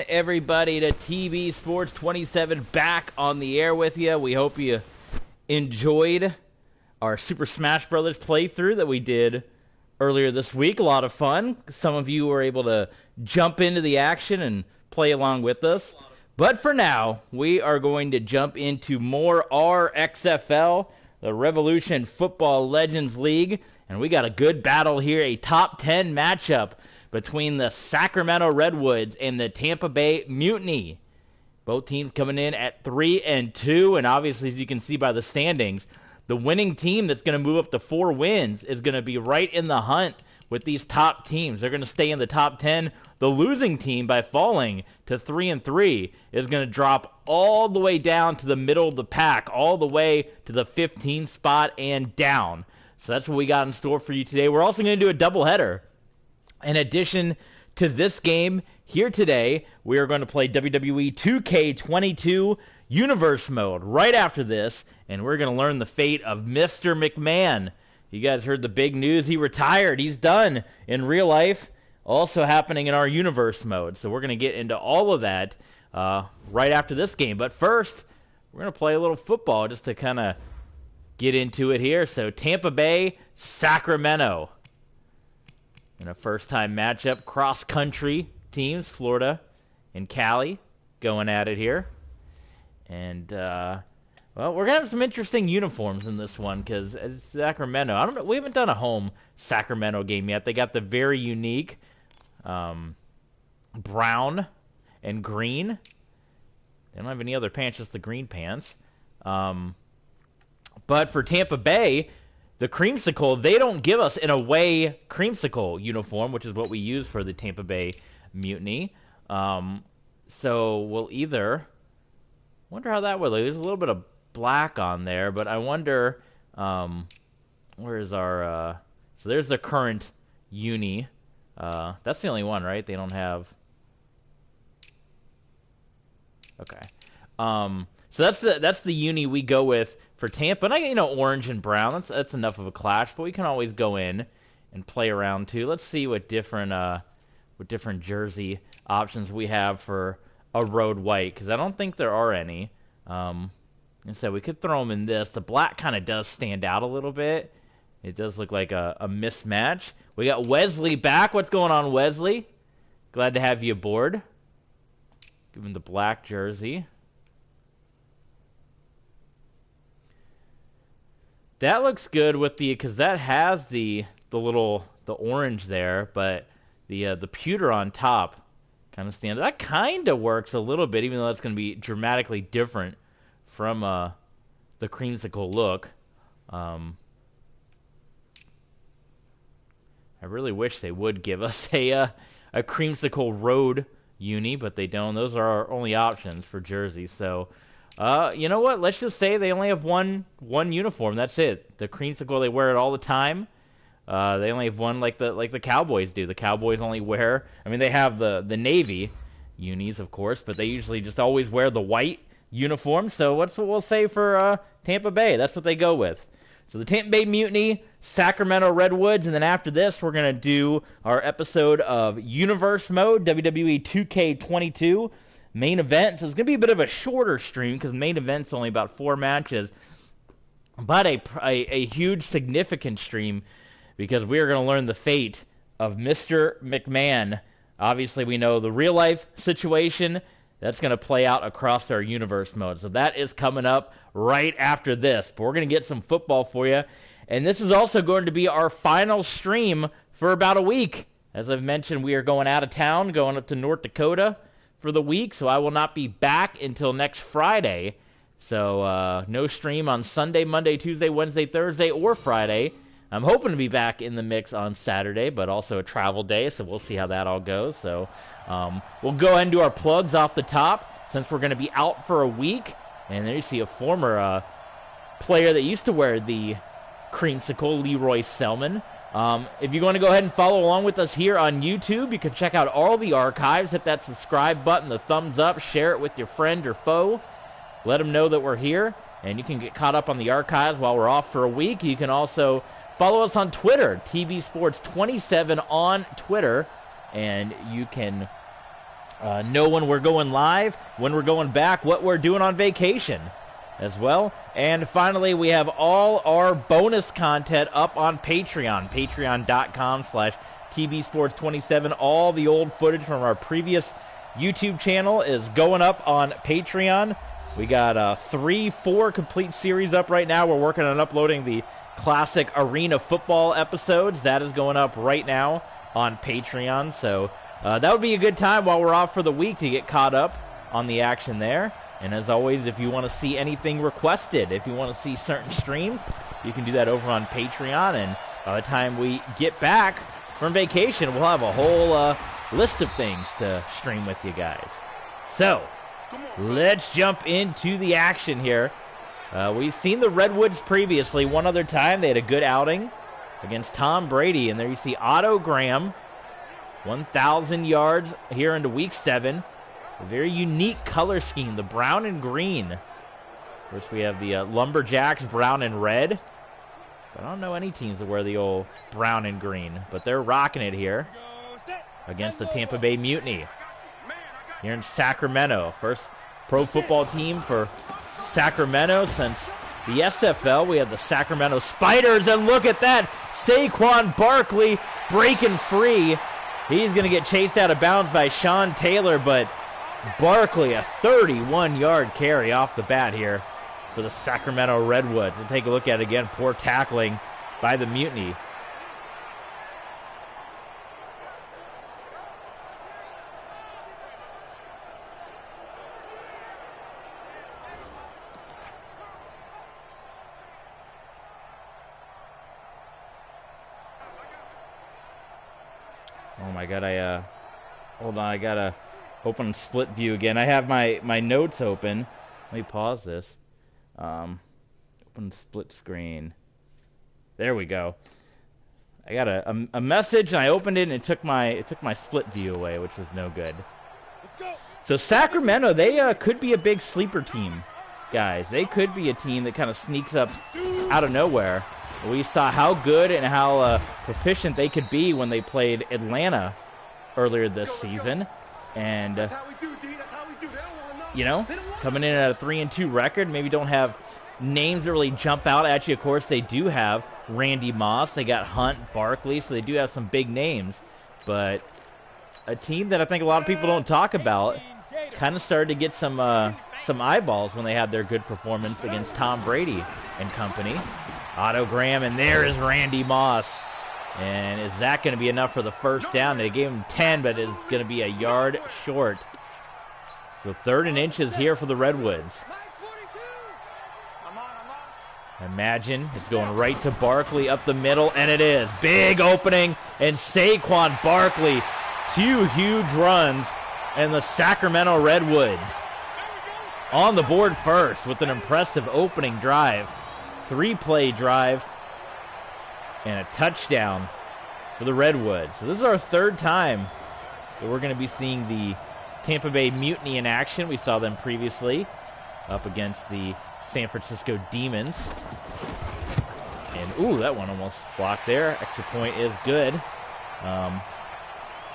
Everybody to TV Sports 27 back on the air with you. We hope you enjoyed our Super Smash Brothers playthrough that we did earlier this week. A lot of fun. Some of you were able to jump into the action and play along with us. But for now, we are going to jump into more RXFL, the Revolution Football Legends League. And we got a good battle here, a top 10 matchup between the Sacramento Redwoods and the Tampa Bay Mutiny. Both teams coming in at 3-2, and obviously, as you can see by the standings, the winning team that's going to move up to 4 wins is going to be right in the hunt with these top teams. They're going to stay in the top 10. The losing team, by falling to 3-3, is going to drop all the way down to the middle of the pack, all the way to the 15th spot and down. So that's what we got in store for you today. We're also going to do a doubleheader. In addition to this game here today, we are going to play WWE 2K22 Universe Mode right after this, and we're going to learn the fate of Mr. McMahon. You guys heard the big news. He retired. He's done in real life, also happening in our Universe Mode. So we're going to get into all of that right after this game. But first, we're going to play a little football just to kind of get into it here. So Tampa Bay, Sacramento. In a first-time matchup, cross-country teams, Florida and Cali, going at it here. And, well, we're going to have some interesting uniforms in this one, because as Sacramento, I don't know, we haven't done a home Sacramento game yet. They got the very unique brown and green. They don't have any other pants, just the green pants. But for Tampa Bay, the creamsicle, they don't give us an away creamsicle uniform, which is what we use for the Tampa Bay Mutiny. So we'll either... wonder how that would look. There's a little bit of black on there, but I wonder... where's our... so there's the current uni. That's the only one, right? They don't have... okay. So that's the uni we go with for Tampa. And orange and brown. That's enough of a clash, but we can always go in and play around too. Let's see what different jersey options we have for a road white, because I don't think there are any. And so we could throw them in this. The black kind of does stand out a little bit. It does look like a mismatch. We got Wesley back. What's going on, Wesley? Glad to have you aboard. Give him the black jersey. That looks good with because that has the orange there, but the pewter on top kind of stands. That kind of works a little bit, even though that's going to be dramatically different from the creamsicle look. I really wish they would give us a creamsicle road uni, but they don't. Those are our only options for jerseys. So, you know what? Let's just say they only have one uniform. That's it. The creamsicle, they wear it all the time. They only have one, like the Cowboys do. The Cowboys only wear. I mean, they have the navy unis, of course, but they usually just always wear the white uniform. So what's what we'll say for Tampa Bay? That's what they go with. So the Tampa Bay Mutiny, Sacramento Redwoods, and then after this, we're going to do our episode of Universe Mode, WWE 2K22 main event. So it's going to be a bit of a shorter stream because main event's only about 4 matches, but a huge, significant stream because we are going to learn the fate of Mr. McMahon. Obviously, we know the real-life situation. That's going to play out across our universe mode. So that is coming up right after this. But we're going to get some football for you. And this is also going to be our final stream for about a week. As I've mentioned, we are going out of town, going up to North Dakota for the week. So I will not be back until next Friday. So no stream on Sunday, Monday, Tuesday, Wednesday, Thursday, or Friday. I'm hoping to be back in the mix on Saturday, but also a travel day, so we'll see how that all goes. So we'll go ahead and do our plugs off the top since we're going to be out for a week. And there you see a former player that used to wear the creamsicle, Leroy Salmon. If you want to go ahead and follow along with us here on YouTube, you can check out all the archives. Hit that subscribe button, the thumbs up, share it with your friend or foe. Let them know that we're here, and you can get caught up on the archives while we're off for a week. You can also follow us on Twitter, TV Sports 27 on Twitter, and you can know when we're going live, when we're going back, what we're doing on vacation as well. And finally, we have all our bonus content up on Patreon, patreon.com/TBSports27. All the old footage from our previous YouTube channel is going up on Patreon. We got 3-4 complete series up right now. We're working on uploading the classic arena football episodes. That is going up right now on Patreon. So that would be a good time while we're off for the week to get caught up on the action there. And as always, if you want to see anything requested, if you want to see certain streams, you can do that over on Patreon. And by the time we get back from vacation, we'll have a whole list of things to stream with you guys. So let's jump into the action here. We've seen the Redwoods previously. One other time, they had a good outing against Tom Brady. And there you see Otto Graham, 1,000 yards here into Week 7. A very unique color scheme, the brown and green. Of course, we have the Lumberjacks, brown and red. But I don't know any teams that wear the old brown and green. But they're rocking it here against the Tampa Bay Mutiny here in Sacramento. First pro football team for Sacramento since the SFL. We have the Sacramento Spiders, and look at that. Saquon Barkley breaking free. He's going to get chased out of bounds by Sean Taylor, but Barkley, a 31-yard carry off the bat here for the Sacramento Redwoods. We'll take a look at it again. Poor tackling by the Mutiny. Oh my God, hold on, I gotta open split view again. I have my notes open. Let me pause this. Open split screen. There we go. I got a message, and I opened it, and it took my split view away, which was no good. Let's go. So Sacramento, they could be a big sleeper team, guys. They could be a team that kind of sneaks up out of nowhere. We saw how good and how proficient they could be when they played Atlanta earlier this season. And, you know, coming in at a 3-2 record, maybe don't have names that really jump out at you. Of course, they do have Randy Moss. They got Hunt, Barkley, so they do have some big names. But a team that I think a lot of people don't talk about kind of started to get some eyeballs when they had their good performance against Tom Brady and company. Otto Graham, and there is Randy Moss. And is that going to be enough for the first down? They gave him 10, but it's going to be a yard short. So 3rd and inches here for the Redwoods. Imagine it's going right to Barkley up the middle, and it is. Big opening, and Saquon Barkley. 2 huge runs, and the Sacramento Redwoods on the board first with an impressive opening drive. 3-play drive and a touchdown for the Redwoods. So this is our 3rd time that we're going to be seeing the Tampa Bay Mutiny in action. We saw them previously up against the San Francisco Demons. And, ooh, that one almost blocked there. Extra point is good.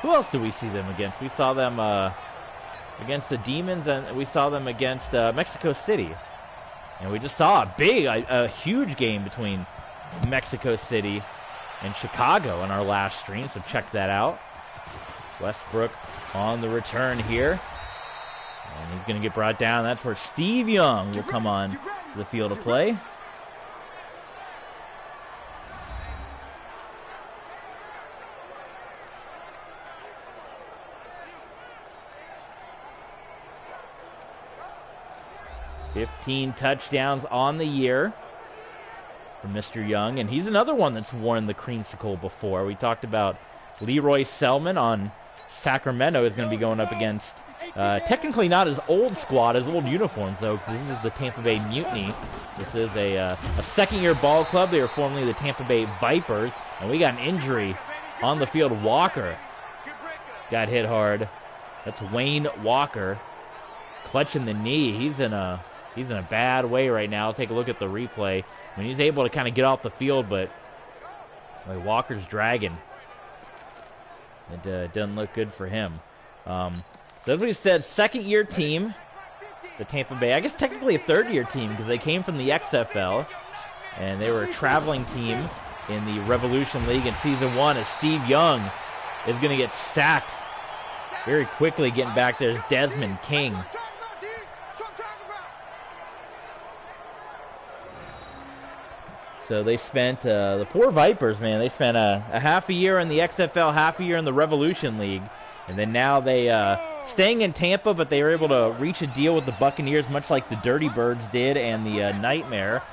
Who else did we see them against? We saw them against the Demons, and we saw them against Mexico City. And we just saw a huge game between Mexico City and Chicago in our last stream, so check that out. Westbrook on the return here. And he's going to get brought down. That's where Steve Young will come on to the field of play. "15 touchdowns on the year for Mr. Young." And he's another one that's worn the creamsicle before. We talked about Leroy Salmon on Sacramento is going to be going up against technically not his old squad, his old uniforms, though, because this is the Tampa Bay Mutiny. This is a second-year ball club. They were formerly the Tampa Bay Vipers. And we got an injury on the field. Walker got hit hard. That's Wayne Walker clutching the knee. He's in a bad way right now. I'll take a look at the replay. I mean, he's able to kind of get off the field, but Walker's dragging. It doesn't look good for him. So as we said, second-year team, the Tampa Bay. I guess technically a third-year team because they came from the XFL, and they were a traveling team in the Revolution League in Season 1 as Steve Young is going to get sacked very quickly. Getting back there is Desmond King. So they spent, the poor Vipers, man, they spent a half a year in the XFL, half a year in the Revolution League. And then now they, staying in Tampa, but they were able to reach a deal with the Buccaneers, much like the Dirty Birds did and the Nightmare,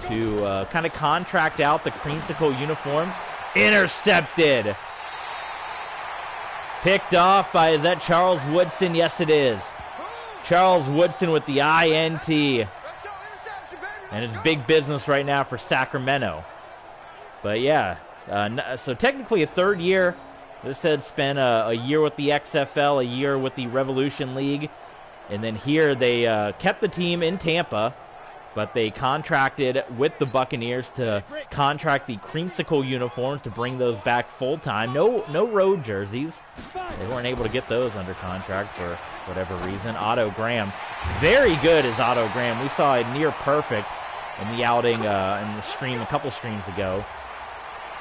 to kind of contract out the creamsicle uniforms. Intercepted. Picked off by, is that Charles Woodson? Yes, it is. Charles Woodson with the INT. And it's big business right now for Sacramento. But yeah, so technically a third year. This said spent a year with the XFL, a year with the Revolution League. And then here they kept the team in Tampa, but they contracted with the Buccaneers to contract the creamsicle uniforms to bring those back full-time. No road jerseys. They weren't able to get those under contract for whatever reason. Otto Graham. Very good is Otto Graham. We saw a near perfect in the outing in the stream a couple streams ago.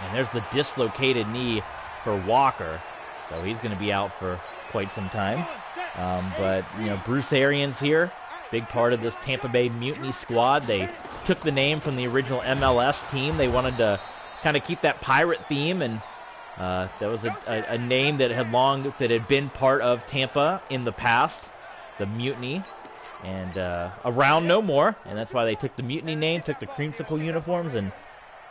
And there's the dislocated knee for Walker. So he's going to be out for quite some time. But, you know, Bruce Arians here, big part of this Tampa Bay Mutiny squad. They took the name from the original MLS team. They wanted to kind of keep that pirate theme, and that was a name that had been part of Tampa in the past, the Mutiny, and around no more. And that's why they took the Mutiny name, took the creamsicle uniforms, and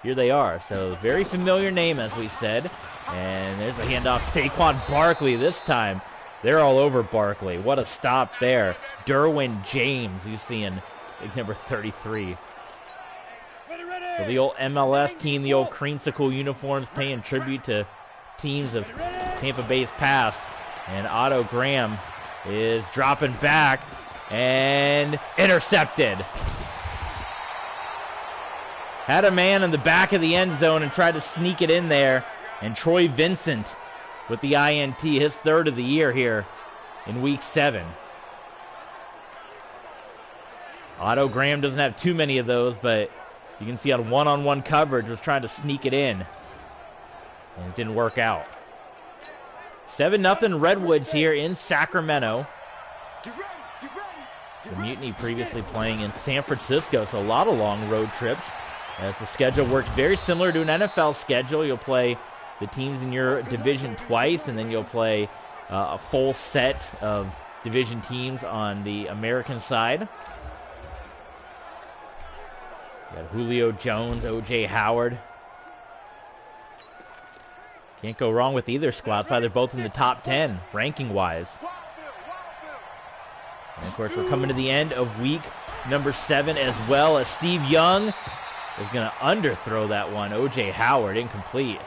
here they are. So very familiar name, as we said. And there's a handoff. Saquon Barkley this time. They're all over Barkley. What a stop there. Derwin James, you see in number 33. So the old MLS team, the old creamsicle uniforms, paying tribute to teams of Tampa Bay's past. And Otto Graham is dropping back and intercepted. Had a man in the back of the end zone and tried to sneak it in there. And Troy Vincent with the INT, his third of the year here in Week 7. Otto Graham doesn't have too many of those, but you can see on one-on-one coverage was trying to sneak it in. And it didn't work out. 7-0 Redwoods here in Sacramento. The Mutiny previously playing in San Francisco, so a lot of long road trips. As the schedule works very similar to an NFL schedule, you'll play the teams in your division twice, and then you'll play a full set of division teams on the American side. You got Julio Jones, O.J. Howard. Can't go wrong with either squad. That's why they're both in the top 10, ranking-wise. And, of course, we're coming to the end of week number 7 as well, as Steve Young is going to underthrow that one. O.J. Howard, incomplete.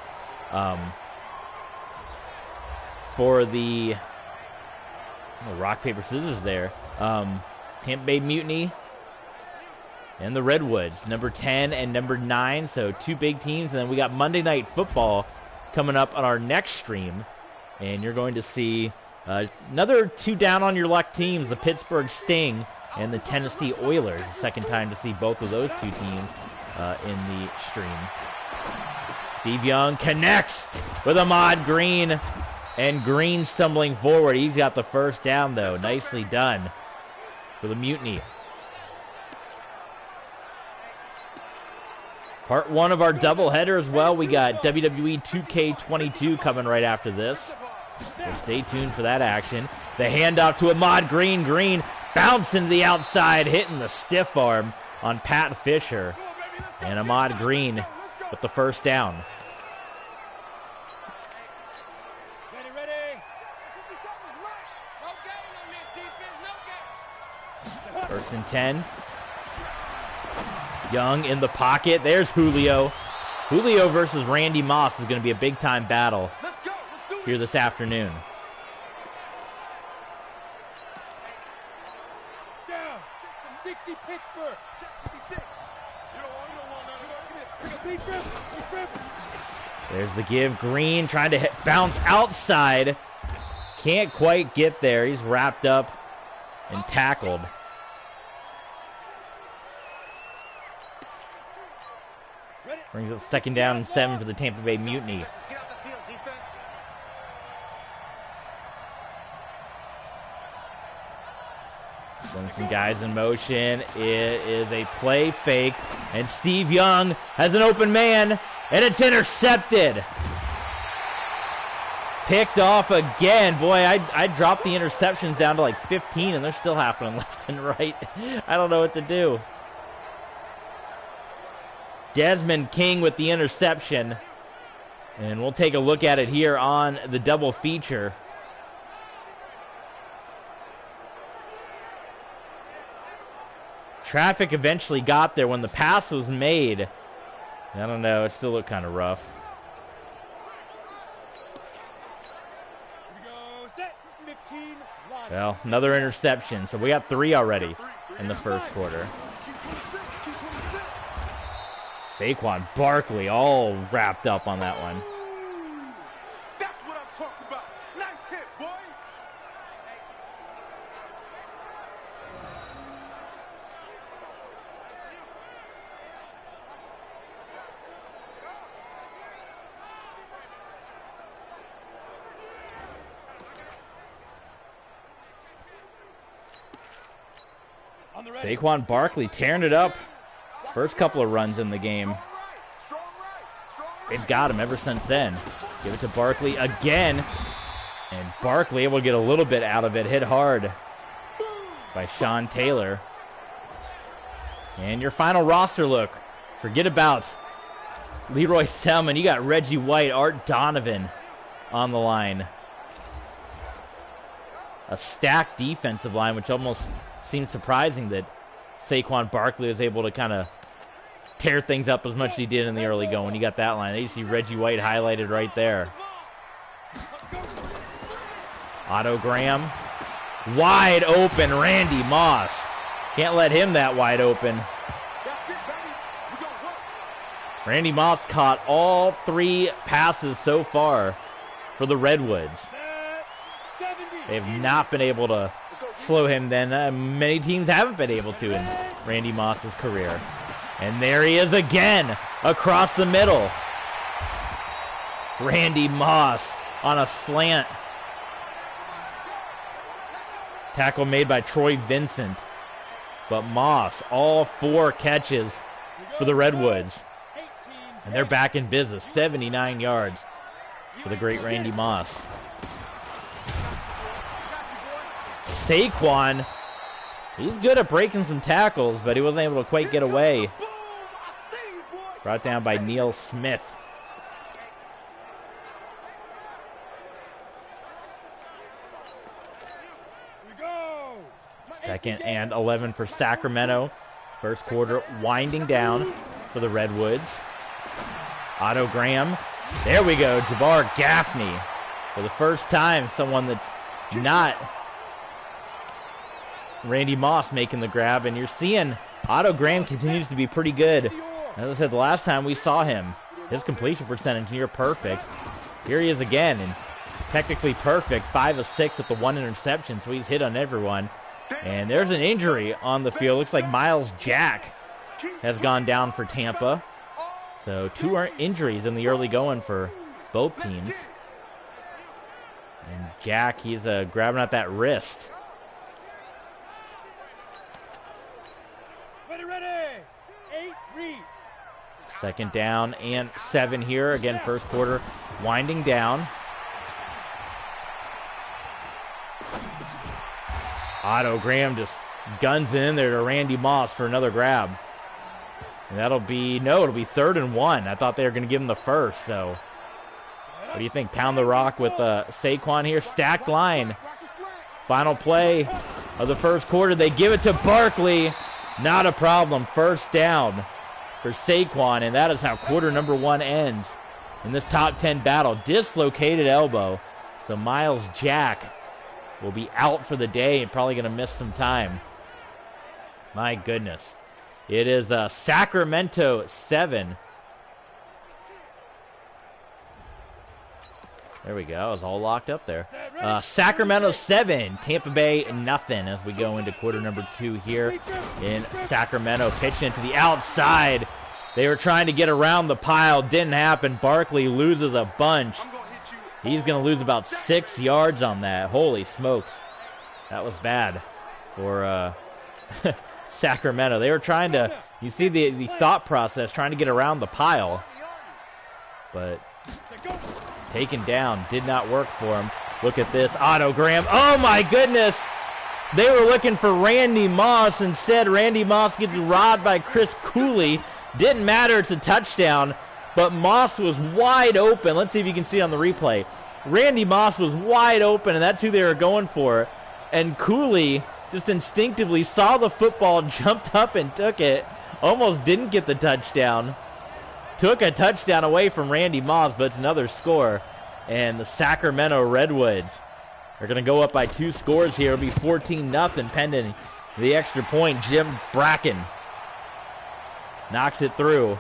For the rock, paper, scissors there. Tampa Bay Mutiny and the Redwoods, number 10 and number 9. So two big teams. And then we got Monday Night Football coming up on our next stream. And you're going to see another two down on your luck teams, the Pittsburgh Sting and the Tennessee Oilers. The second time to see both of those two teams in the stream. Steve Young connects with Ahmad Green, and Green stumbling forward. He's got the first down, though. Nicely done for the Mutiny. Part 1 of our doubleheader as well. We got WWE 2K22 coming right after this. So stay tuned for that action. The handoff to Ahmad Green. Green bouncing to the outside, hitting the stiff arm on Pat Fisher. And Ahmad Green with the first down. First and 10. Young in the pocket. There's Julio. Julio versus Randy Moss is going to be a big-time battle here this afternoon. Down. 60 Pittsburgh. There's the give. Green trying to bounce outside. can't quite get there. He's wrapped up and tackled. Brings up 2nd down and 7 for the Tampa Bay Mutiny. Sending some guys in motion. It is a play fake, and Steve Young has an open man, and it's intercepted. Picked off again. Boy, I dropped the interceptions down to like 15, and they're still happening left and right. I don't know what to do. Desmond King with the interception. And we'll take a look at it here on the double feature. Traffic eventually got there when the pass was made. I don't know. It still looked kind of rough. Well, another interception. So we got 3 already in the first quarter. Saquon Barkley all wrapped up on that one. That's what I'm talking about. Nice hit, boy. Saquon Barkley tearing it up. First couple of runs in the game. They've got him ever since then. Give it to Barkley again. And Barkley able to get a little bit out of it. Hit hard by Sean Taylor. And your final roster look. Forget about Leroy Salmon. You got Reggie White, Art Donovan on the line. A stacked defensive line, which almost seems surprising that Saquon Barkley was able to kind of tear things up as much as he did in the early going. You got that line. You see Reggie White highlighted right there. Otto Graham. Wide open Randy Moss. Can't let him that wide open. Randy Moss caught all 3 passes so far for the Redwoods. They have not been able to slow him then. Many teams haven't been able to in Randy Moss's career. And there he is again, across the middle. Randy Moss on a slant. Tackle made by Troy Vincent. But Moss, all 4 catches for the Redwoods. And they're back in business, 79 yards for the great Randy Moss. Saquon, he's good at breaking some tackles, but he wasn't able to quite get away. Brought down by Neil Smith. Second and 11 for Sacramento. First quarter winding down for the Redwoods. Otto Graham. There we go. Jabbar Gaffney. For the first time, someone that's not Randy Moss making the grab. And you're seeing Otto Graham continues to be pretty good. As I said, the last time we saw him, his completion percentage near perfect. Here he is again, and technically perfect. 5 of 6 with the 1 interception, so he's hit on everyone. And there's an injury on the field. Looks like Miles Jack has gone down for Tampa. So 2 injuries in the early going for both teams. And Jack, he's grabbing at that wrist. Second down and 7 here. Again, first quarter winding down. Otto Graham just guns in there to Randy Moss for another grab. And that'll be, no, it'll be 3rd and 1. I thought they were going to give him the first, so. What do you think? Pound the rock with Saquon here. Stacked line. Final play of the first quarter. They give it to Barkley. Not a problem. First down for Saquon, and that is how quarter number 1 ends in this top 10 battle. Dislocated elbow. So Miles Jack will be out for the day and probably going to miss some time. My goodness. It is Sacramento 7. There we go. It was all locked up there. Sacramento 7, Tampa Bay nothing as we go into quarter number 2 here in Sacramento. Pitching to the outside. They were trying to get around the pile. Didn't happen. Barkley loses a bunch. He's going to lose about 6 yards on that. Holy smokes. That was bad for Sacramento. They were trying to, you see the thought process, trying to get around the pile. But taken down. Did not work for him. Look at this. Otto Graham. Oh, my goodness. They were looking for Randy Moss. Instead, Randy Moss gets robbed by Chris Cooley. Didn't matter. It's a touchdown. But Moss was wide open. Let's see if you can see on the replay. Randy Moss was wide open, and that's who they were going for. And Cooley just instinctively saw the football, jumped up and took it. Almost didn't get the touchdown. Took a touchdown away from Randy Moss, but it's another score. And the Sacramento Redwoods are going to go up by 2 scores here. It'll be 14-0 pending the extra point. Jim Bracken knocks it through.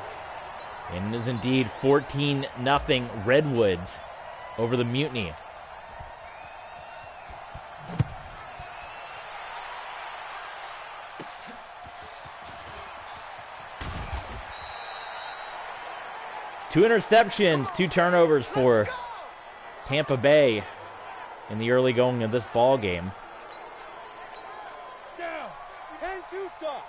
And it is indeed 14-0 Redwoods over the Mutiny. Two interceptions, 2 turnovers for Tampa Bay in the early going of this ball game. Down. 10-2 stop.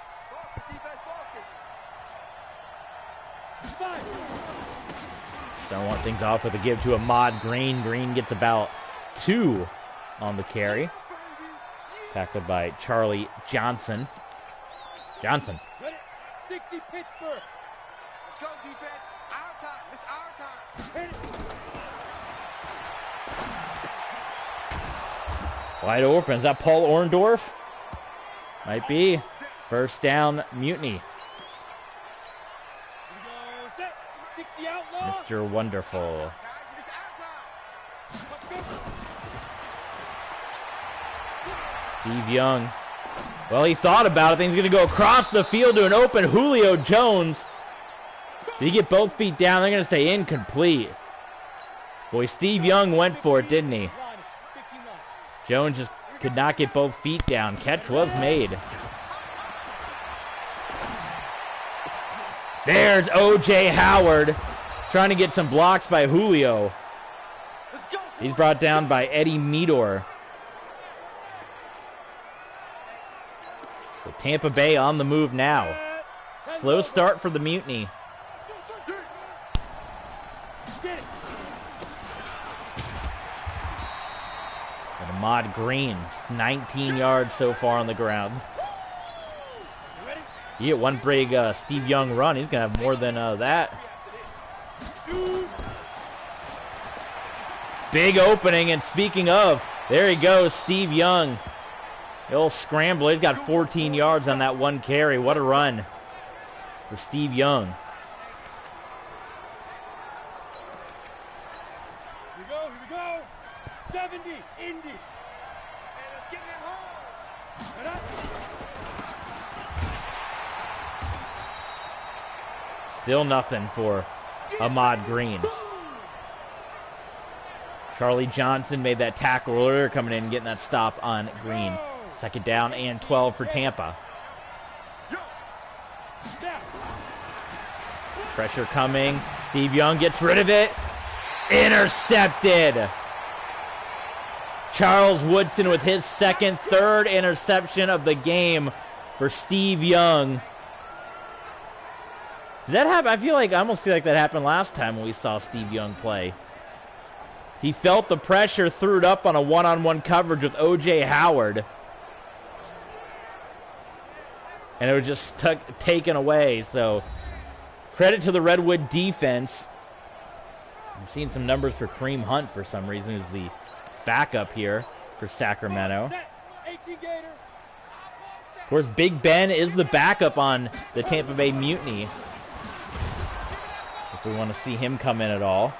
Don't want things off with a give to Ahmad Green. Green gets about 2 on the carry. Tackled by Charlie Johnson. Johnson. 60 Pittsburgh. Let's go, defense. Our time. It's our time. Wide open. Is that Paul Orndorff? Might be. First down, Mutiny. Mr. Wonderful. Steve Young. Well, he thought about it. He's going to go across the field to an open Julio Jones. Did he get both feet down? They're going to say incomplete. Boy, Steve Young went for it, didn't he? Jones just could not get both feet down. Catch was made. There's O.J. Howard trying to get some blocks by Julio. He's brought down by Eddie Meador. So Tampa Bay on the move now. Slow start for the Mutiny. And Ahmad Green, 19 yards so far on the ground. You get one big Steve Young run, he's going to have more than that. Big opening, and speaking of, there he goes, Steve Young. The old scrambler, he's got 14 yards on that one carry. What a run for Steve Young. Here we go. 70, Indy. And let's get them holes. Still nothing for Ahmad Green. Charlie Johnson made that tackle earlier, coming in and getting that stop on Green. Second down and 12 for Tampa. Pressure coming. Steve Young gets rid of it. Intercepted. Charles Woodson with his third interception of the game for Steve Young. Did that happen? I almost feel like that happened last time when we saw Steve Young play. He felt the pressure, threw it up on a one-on-one coverage with O.J. Howard. And it was just taken away. So, credit to the Redwood defense. I'm seeing some numbers for Kareem Hunt for some reason, who's the backup here for Sacramento. Of course, Big Ben is the backup on the Tampa Bay Mutiny. If we want to see him come in at all.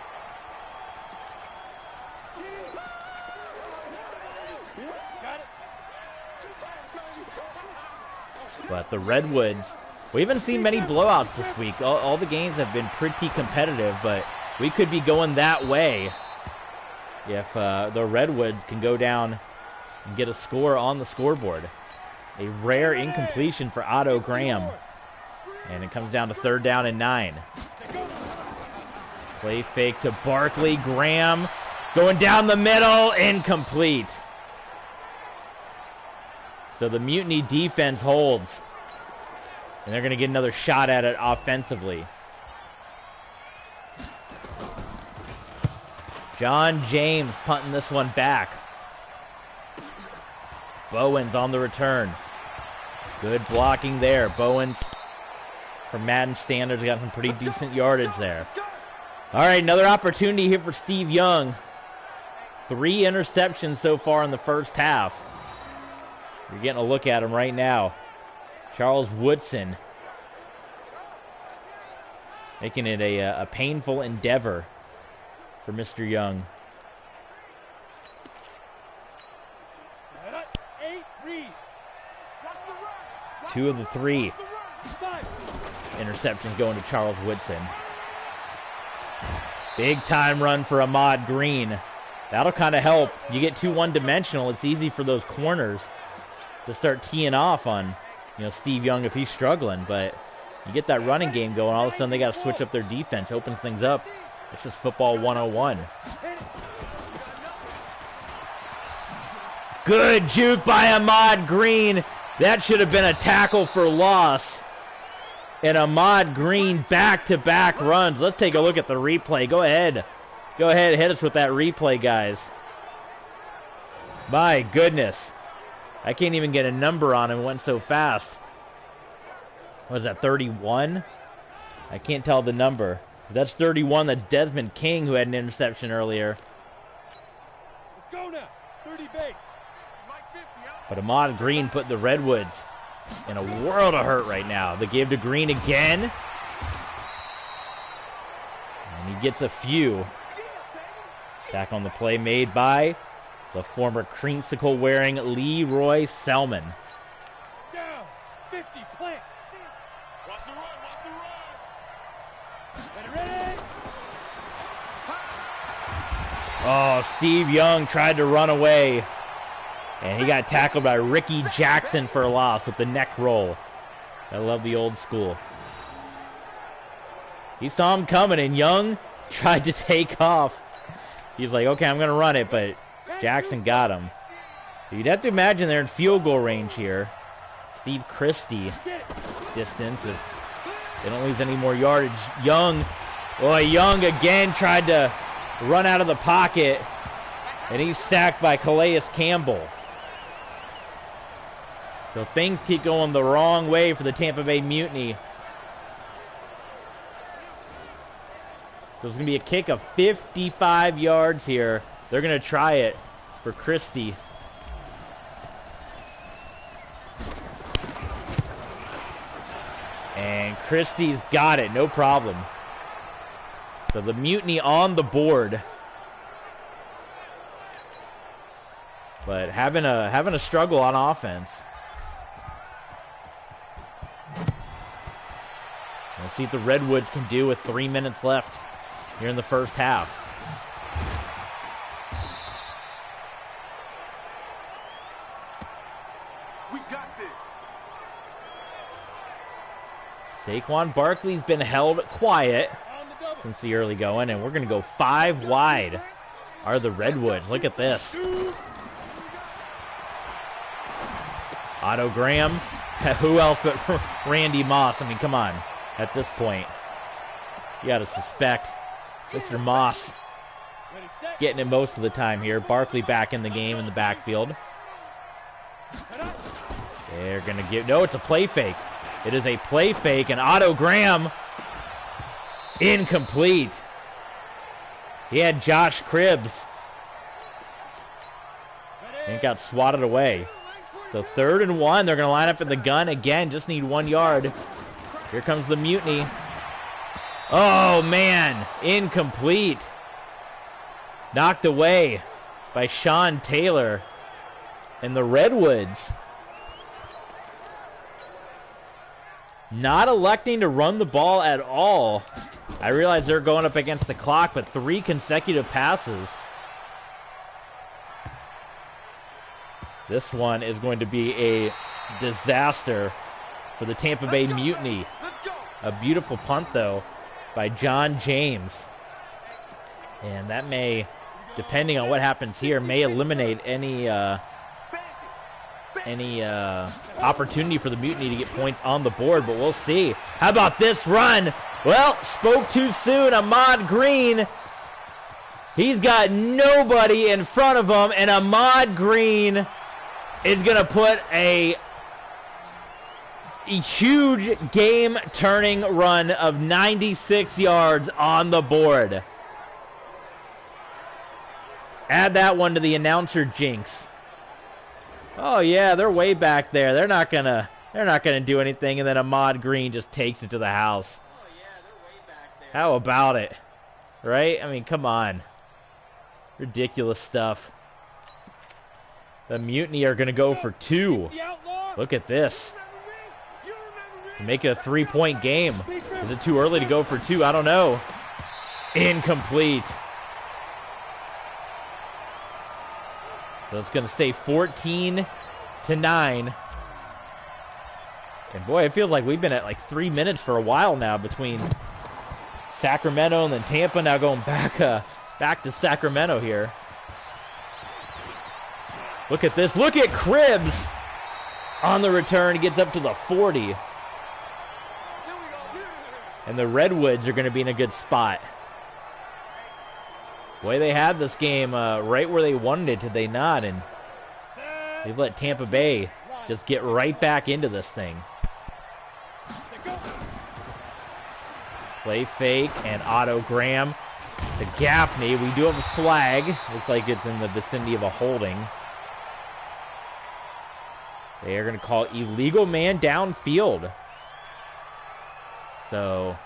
But the Redwoods, we haven't seen many blowouts this week. All the games have been pretty competitive, but we could be going that way if the Redwoods can go down and get a score on the scoreboard. A rare incompletion for Otto Graham. And it comes down to 3rd down and 9. Play fake to Barkley. Graham going down the middle. Incomplete. So the Mutiny defense holds. And they're going to get another shot at it offensively. John James punting this one back. Bowens on the return. Good blocking there. Bowens, from Madden standards, got some pretty decent yardage there. All right, another opportunity here for Steve Young. 3 interceptions so far in the first half. You're getting a look at him right now. Charles Woodson making it a painful endeavor for Mr. Young. 2 of the 3 interceptions going to Charles Woodson. Big time run for Ahmad Green. That'll kind of help. You get too one-dimensional, it's easy for those corners to start teeing off on, Steve Young if he's struggling. But you get that running game going, all of a sudden they got to switch up their defense, opens things up. It's just football 101. Good juke by Ahmad Green. That should have been a tackle for loss. And Ahmad Green back-to-back runs. Let's take a look at the replay. Go ahead. Go ahead, hit us with that replay, guys. My goodness. I can't even get a number on him. It went so fast. What is that, 31? I can't tell the number. If that's 31. That's Desmond King, who had an interception earlier. Let's go now. 30 base. But Ahmad Green put the Redwoods in a world of hurt right now. They gave to Green again. And he gets a few. Back on the play made by the former creamsicle-wearing Leroy Salmon. Down. 50. Plant. Watch the run. Watch the run. Ready. Oh, Steve Young tried to run away. And he got tackled by Ricky Jackson for a loss with the neck roll. I love the old school. He saw him coming, and Young tried to take off. He's like, okay, I'm going to run it, but Jackson got him. You'd have to imagine they're in field goal range here. Steve Christie distance if they don't lose any more yardage. Young again tried to run out of the pocket, and he's sacked by Calais Campbell. So things keep going the wrong way for the Tampa Bay Mutiny. So it's going to be a kick of 55 yards here. They're going to try it for Christie. And Christie's got it, no problem. So the Mutiny on the board. But having a struggle on offense. Let's see what the Redwoods can do with 3 minutes left here in the first half. We got this. Saquon Barkley's been held quiet since the early going, and we're going to go 5 wide are the Redwoods. Look at this. Otto Graham. Who else but Randy Moss? I mean, come on. At this point, you got to suspect Mr. Moss getting it most of the time here. Barkley back in the game in the backfield. They're going to give... No, it's a play fake. It is a play fake, and Otto Graham incomplete. He had Josh Cribbs. And got swatted away. So 3rd and 1. They're going to line up in the gun again. Just need 1 yard. Here comes the Mutiny. Oh, man. Incomplete. Knocked away by Sean Taylor and the Redwoods. Not electing to run the ball at all. I realize they're going up against the clock, but 3 consecutive passes This one is going to be a disaster for the Tampa Bay Mutiny. A beautiful punt, though, by John James. And that may, depending on what happens here, may eliminate any opportunity for the Mutiny to get points on the board, but we'll see. How about this run? Well, spoke too soon. Ahmad Green. He's got nobody in front of him, and Ahmad Green is going to put a huge game-turning run of 96 yards on the board. Add that one to the announcer jinx. Oh yeah, they're way back there. They're not gonna do anything, and then Ahmad Green just takes it to the house. Oh yeah, they're way back there. How about it? Right? I mean, come on. Ridiculous stuff. The Mutiny are gonna go for 2. Look at this. To make it a 3-point game. Is it too early to go for 2? I don't know. Incomplete. So it's going to stay 14-9. And boy, it feels like we've been at like 3 minutes for a while now between Sacramento and then Tampa. Now going back to Sacramento here. Look at this. Look at Cribbs on the return. He gets up to the 40. And the Redwoods are going to be in a good spot. Boy, they had this game right where they wanted it, did they not? And they've let Tampa Bay just get right back into this thing. Play fake and Otto Graham to Gaffney. We do have a flag. Looks like it's in the vicinity of a holding. They are going to call illegal man downfield. So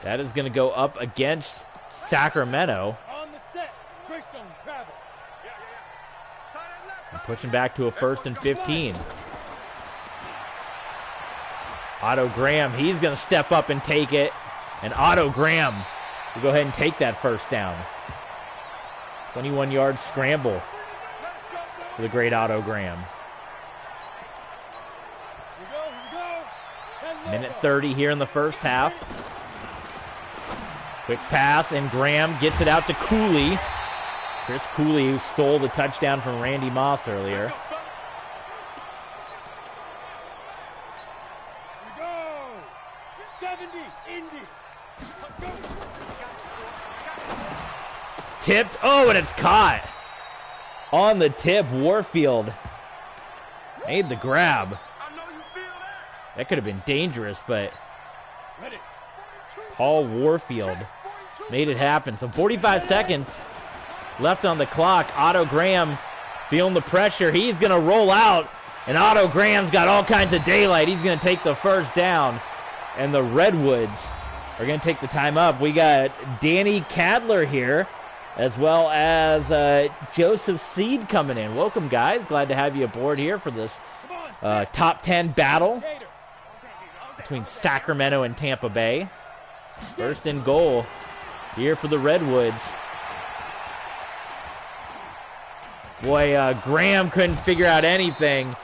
that is going to go up against Sacramento. And pushing back to a 1st and 15. Otto Graham, he's going to step up and take it. And Otto Graham will go ahead and take that first down. 21-yard scramble for the great Otto Graham. Minute 30 here in the first half. Quick pass, and Graham gets it out to Cooley. Chris Cooley, who stole the touchdown from Randy Moss earlier. Tipped. Oh, and it's caught. On the tip, Warfield made the grab. That could have been dangerous, but Paul Warfield made it happen. So 45 seconds left on the clock. Otto Graham feeling the pressure. He's going to roll out, and Otto Graham's got all kinds of daylight. He's going to take the first down, and the Redwoods are going to take the time up. We got Danny Cadler here, as well as Joseph Seed coming in. Welcome, guys. Glad to have you aboard here for this top 10 battle between Sacramento and Tampa Bay. First and goal here for the Redwoods. Boy, Graham couldn't figure out anything.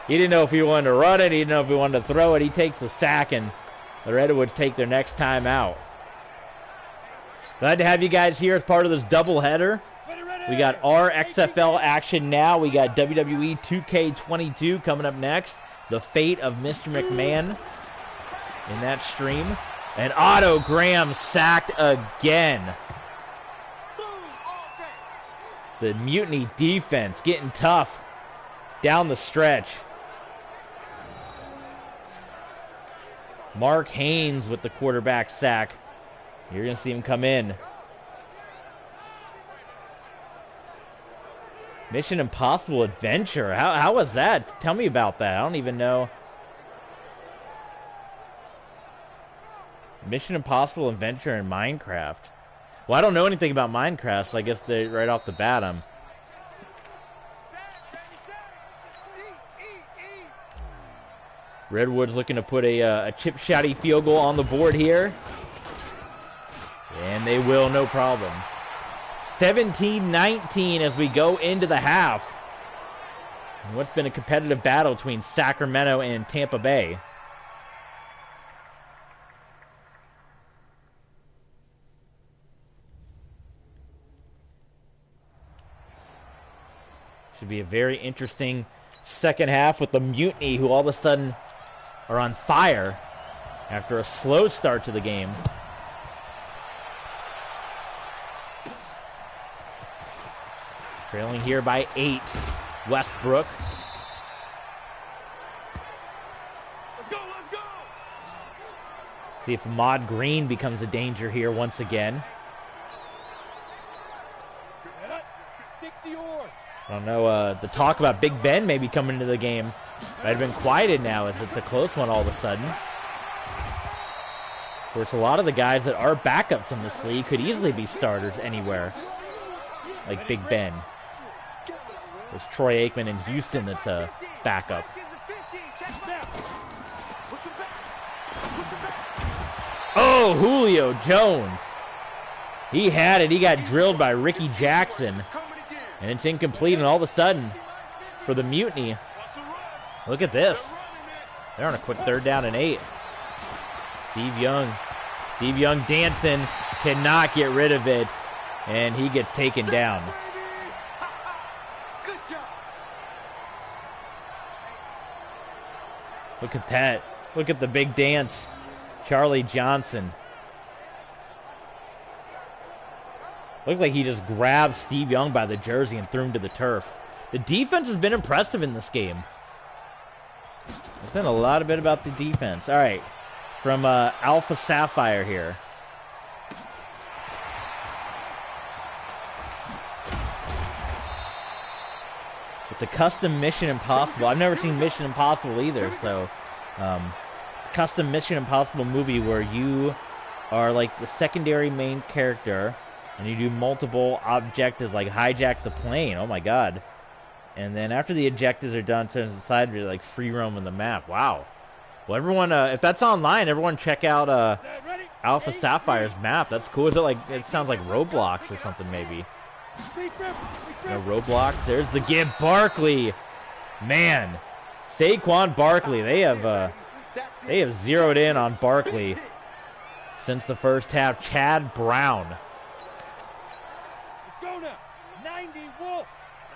He didn't know if he wanted to run it. He didn't know if he wanted to throw it. He takes the sack, and the Redwoods take their next time out. Glad to have you guys here as part of this doubleheader. We got RXFL action now. We got WWE 2K22 coming up next. The fate of Mr. McMahon in that stream. And Otto Graham sacked again. The Mutiny defense getting tough down the stretch. Mark Haynes with the quarterback sack. You're going to see him come in. Mission Impossible Adventure. How was that? Tell me about that. I don't even know. Mission Impossible Adventure in Minecraft. Well, I don't know anything about Minecraft, so I guess right off the bat, Redwood's looking to put a chip shotty field goal on the board here. And they will, no problem. 17-19 as we go into the half. in what's been a competitive battle between Sacramento and Tampa Bay. Should be a very interesting second half with the Mutiny, who all of a sudden are on fire after a slow start to the game. Trailing here by 8, Westbrook. Let's go, let's go! See if Ahmad Green becomes a danger here once again. 60 or. I don't know, the talk about Big Ben maybe coming into the game might have been quieted now as it's a close one all of a sudden. Of course, a lot of the guys that are backups in this league could easily be starters anywhere, like Big Ben. There's Troy Aikman in Houston that's a backup. Oh, Julio Jones. He had it. He got drilled by Ricky Jackson. And it's incomplete, and all of a sudden, for the Mutiny, look at this. They're on a quick 3rd down and 8. Steve Young dancing, cannot get rid of it, and he gets taken down. Look at that. Look at the big dance. Charlie Johnson. Looked like he just grabbed Steve Young by the jersey and threw him to the turf. The defense has been impressive in this game. There's been a lot of it about the defense. All right, from Alpha Sapphire here. It's a custom Mission Impossible. I've never seen Mission Impossible either, so it's a custom Mission Impossible movie where you are like the secondary main character, and you do multiple objectives like hijack the plane. Oh my god. And then after the objectives are done, turns aside to like free roam on the map. Wow. Well, everyone, if that's online, everyone check out Alpha Sapphire's map. That's cool. Is it like, it sounds like Roblox or something maybe. No Roblox. There's the give. Barkley. Man. Saquon Barkley. They have zeroed in on Barkley since the first half. Chad Brown.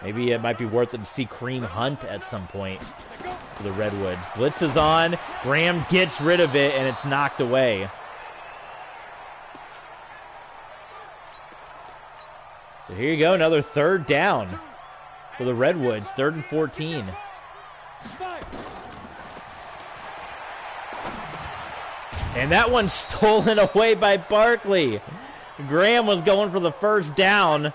Maybe it might be worth it to see Kareem Hunt at some point for the Redwoods. Blitz is on. Graham gets rid of it, and it's knocked away. So here you go, another 3rd down for the Redwoods, 3rd and 14. And that one's stolen away by Barkley. Graham was going for the first down.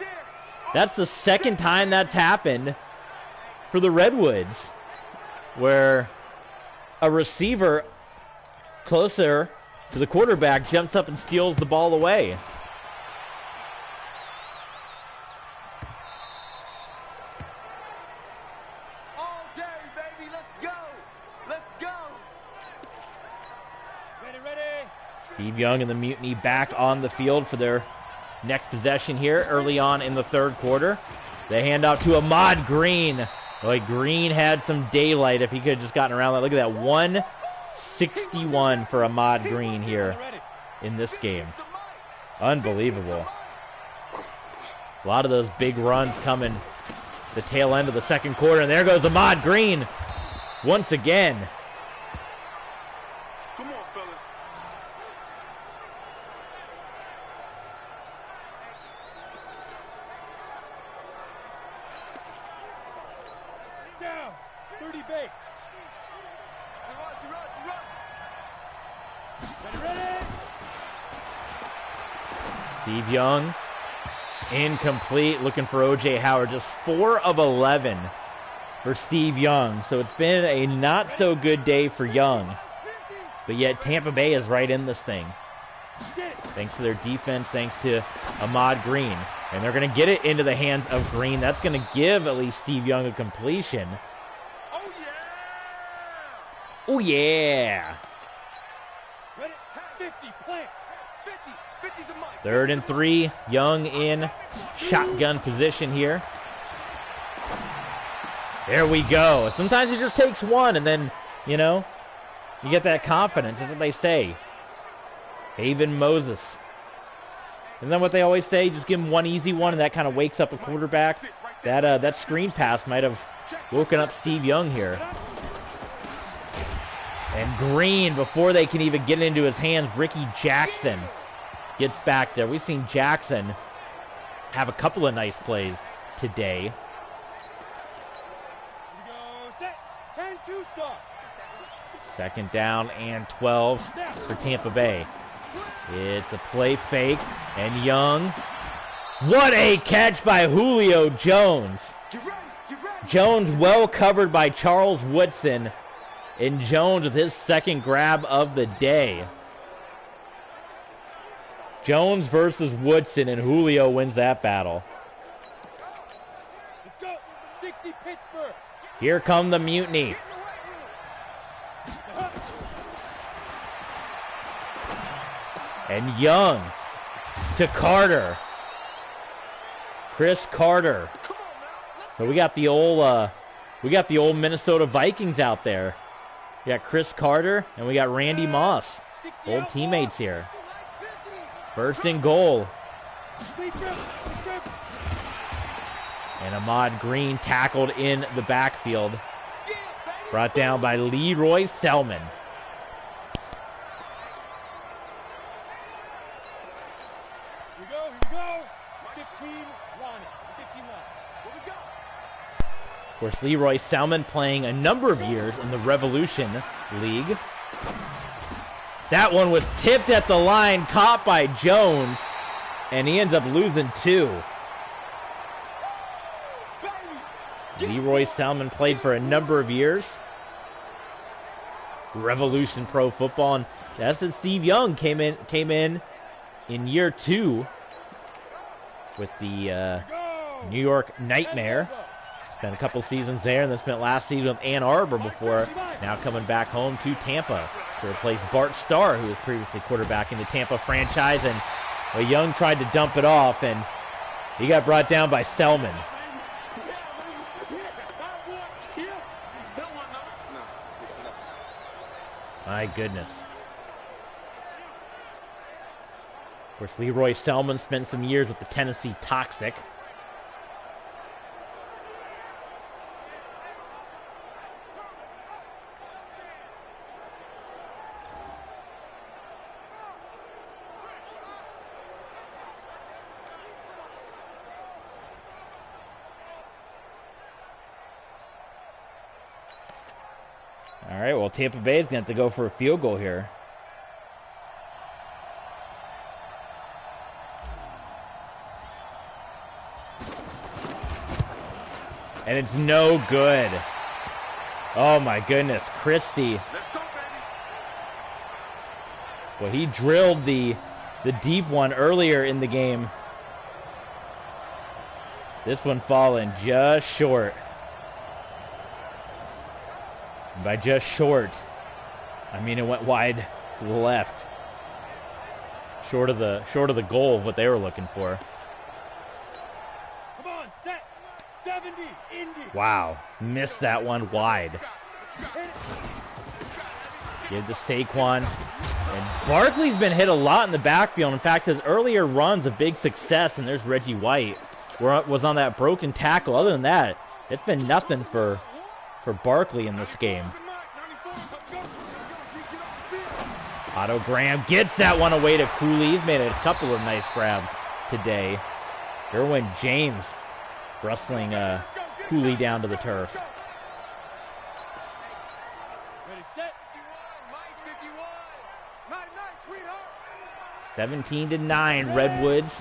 That's the second time that's happened for the Redwoods, where a receiver closer to the quarterback jumps up and steals the ball away. All day, baby. Let's go. Let's go. Ready. Steve Young and the Mutiny back on the field for their next possession here early on in the 3rd quarter. They hand off to Ahmad Green. Boy, Green had some daylight if he could have just gotten around that. Look at that, 161 for Ahmad Green here in this game. Unbelievable. A lot of those big runs coming the tail end of the 2nd quarter, and there goes Ahmad Green once again. Come on, fellas. Down, 30 base. Ready. Steve Young, incomplete, looking for O.J. Howard. Just 4 of 11 for Steve Young. So it's been a not-so-good day for Young. But yet Tampa Bay is right in this thing. Thanks to their defense, thanks to Ahmad Green. And they're going to get it into the hands of Green. That's going to give at least Steve Young a completion. Oh, yeah. Oh, yeah. Ready. 50, plant. 50 to Mike. 3rd and 3. Young in shotgun position here. There we go. Sometimes it just takes one, and then, you know, you get that confidence. That's what they say. Haven Moses. Isn't that what they always say? Just give him one easy one, and that kind of wakes up a quarterback. That screen pass might have woken up Steve Young here. And Green, before they can even get into his hands, Ricky Jackson gets back there. We've seen Jackson have a couple of nice plays today. Second down and 12 for Tampa Bay. It's a play fake, and Young. What a catch by Julio Jones. Jones well covered by Charles Woodson, and Jones with his second grab of the day. Jones versus Woodson, and Julio wins that battle. Let's go. 60 Pittsburgh. Here come the Mutiny. And Young to Carter. Chris Carter. So we got the old Minnesota Vikings out there. We got Chris Carter and we got Randy Moss. Old teammates here. First and goal. And Ahmad Green tackled in the backfield. Brought down by Leroy Salmon. Here we go. 15 line. 15 line. Here we go. Of course, Leroy Salmon playing a number of years in the Revolution League. That one was tipped at the line, caught by Jones, and he ends up losing 2. Leroy Salmon played for a number of years. Revolution Pro Football, and that's when Steve Young came in year 2 with the New York Nightmare. Spent a couple seasons there, and then spent last season with Ann Arbor before now coming back home to Tampa to replace Bart Starr, who was previously quarterbacking the Tampa franchise. And Young tried to dump it off, and he got brought down by Selman. My goodness. Of course, Leroy Selmon spent some years with the Tennessee Toxic. All right, well, Tampa Bay is going to have to go for a field goal here. And it's no good. Oh, my goodness. Christie. Well, he drilled the deep one earlier in the game. This one falling just short. And by just short, I mean it went wide to the left. Short of the goal of what they were looking for. Come on, set. 70 Indy. Wow, missed that one wide. Give to Saquon. And Barkley's been hit a lot in the backfield. In fact, his earlier run's a big success, and there's Reggie White. Was on that broken tackle. Other than that, it's been nothing for Barkley in this game. Otto Graham gets that one away to Cooley. He's made a couple of nice grabs today. Derwin James wrestling Cooley down to the turf. Ready, set. 17-9, Redwoods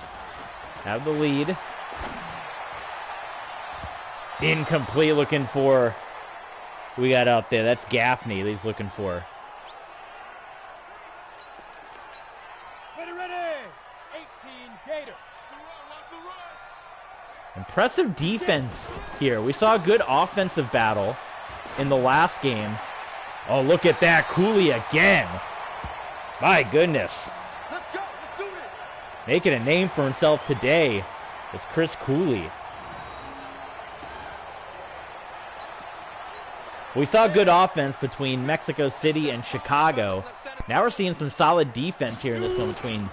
have the lead. Incomplete, looking for who we got out there. That's Gaffney that he's looking for. Ready. 18 Gator. Impressive defense here. We saw a good offensive battle in the last game. Oh, look at that. Cooley again. My goodness. Let's go. Let's do this. Making a name for himself today is Chris Cooley. We saw good offense between Mexico City and Chicago. Now we're seeing some solid defense here in this one between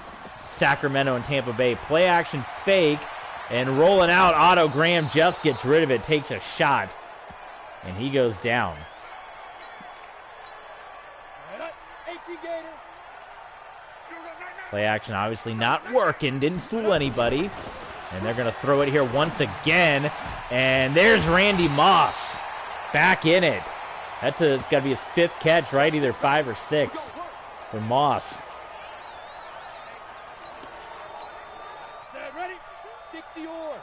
Sacramento and Tampa Bay. Play action fake and rolling out. Otto Graham just gets rid of it, takes a shot, and he goes down. Play action obviously not working, didn't fool anybody. And they're going to throw it here once again. And there's Randy Moss back in it. It's got to be his 5th catch, right? Either 5 or 6 for Moss. Ready? 60 or.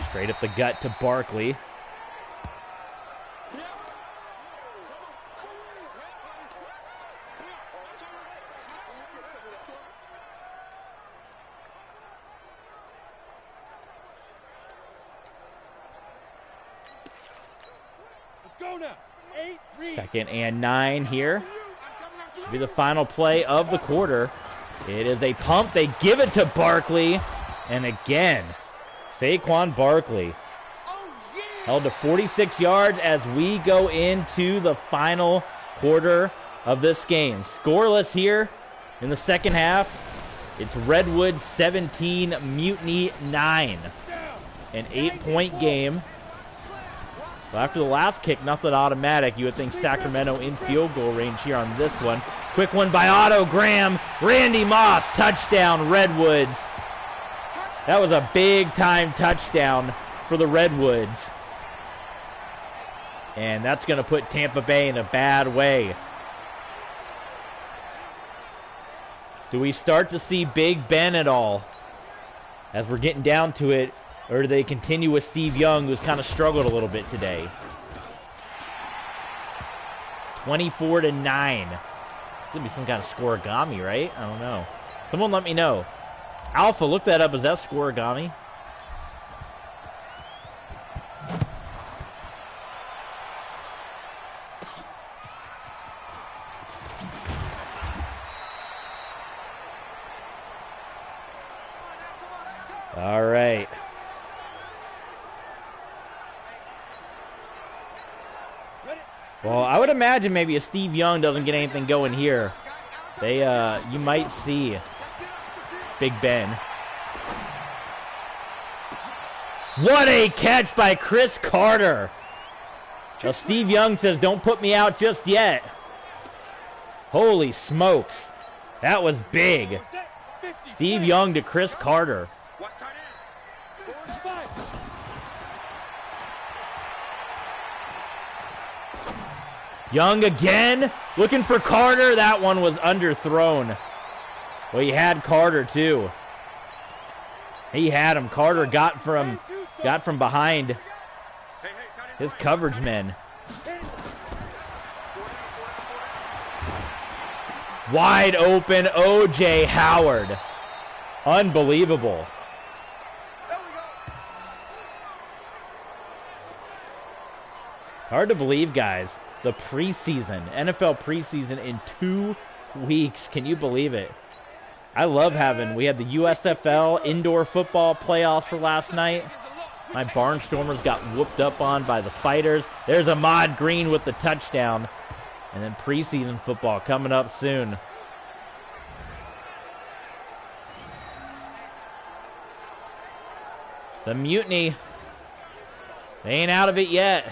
Straight up the gut to Barkley. Second and 9 here. Should be the final play of the quarter. It is a pump. They give it to Barkley. And again, Saquon Barkley held to 46 yards as we go into the final quarter of this game. Scoreless here in the second half. It's Redwood 17, Mutiny 9. An 8-point game. So after the last kick, nothing automatic. You would think Sacramento in field goal range here on this one. Quick one by Otto Graham. Randy Moss, touchdown, Redwoods. That was a big-time touchdown for the Redwoods. And that's going to put Tampa Bay in a bad way. Do we start to see Big Ben at all as we're getting down to it? Or do they continue with Steve Young, who's kind of struggled a little bit today? 24-9. It's going to be some kind of scoregami, right? I don't know. Someone let me know. Alpha, look that up. Is that scoregami? All right. Well, I would imagine maybe if Steve Young doesn't get anything going here, you might see Big Ben. What a catch by Chris Carter. Well, Steve Young says, don't put me out just yet. Holy smokes. That was big. Steve Young to Chris Carter. Young again, looking for Carter. That one was underthrown. Well, he had Carter too. He had him. Carter got from behind his coverage men. Wide open O.J. Howard. Unbelievable. Hard to believe, guys. The preseason, NFL preseason in 2 weeks. Can you believe it? I love we had the USFL indoor football playoffs for last night. My Barnstormers got whooped up on by the Fighters. There's Ahmad Green with the touchdown. And then preseason football coming up soon. The Mutiny, they ain't out of it yet.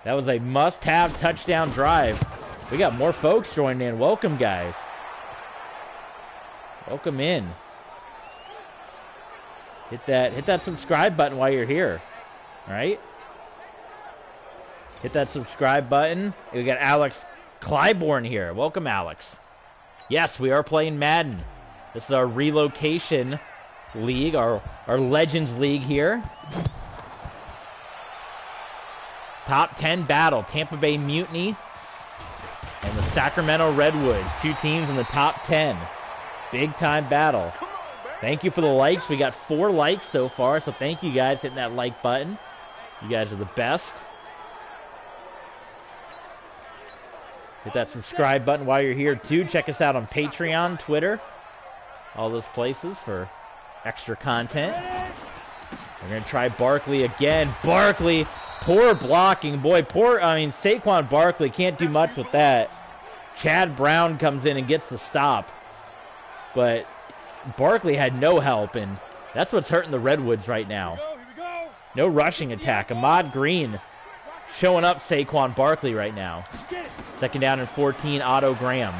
That was a must-have touchdown drive. We got more folks joining in. Welcome, guys. Welcome in. Hit that subscribe button while you're here. All right? Hit that subscribe button. We got Alex Clybourne here. Welcome, Alex. Yes, we are playing Madden. This is our Relocation League, our Legends League here. Top 10 battle, Tampa Bay Mutiny and the Sacramento Redwoods. 2 teams in the top 10. Big time battle. Thank you for the likes. We got 4 likes so far, so thank you guys hitting that like button. You guys are the best. Hit that subscribe button while you're here too. Check us out on Patreon, Twitter, all those places for extra content. We're going to try Barkley again. Barkley, poor blocking. Boy, Saquon Barkley can't do much with that. Chad Brown comes in and gets the stop. But Barkley had no help, and that's what's hurting the Redwoods right now. No rushing attack. Ahmad Green showing up Saquon Barkley right now. 2nd down and 14, Otto Graham.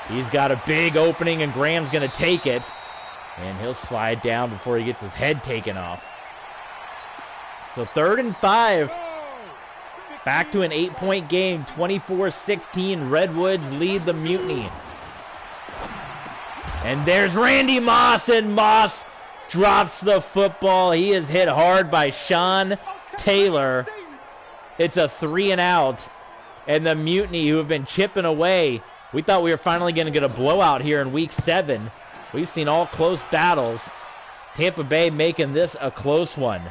He's got a big opening, and Graham's going to take it. And he'll slide down before he gets his head taken off. So 3rd and 5. Back to an 8-point game. 24-16. Redwoods lead the Mutiny. And there's Randy Moss, and Moss drops the football. He is hit hard by Sean Taylor. It's a 3-and-out. And the Mutiny, who have been chipping away, we thought we were finally going to get a blowout here in Week 7. We've seen all close battles. Tampa Bay making this a close one.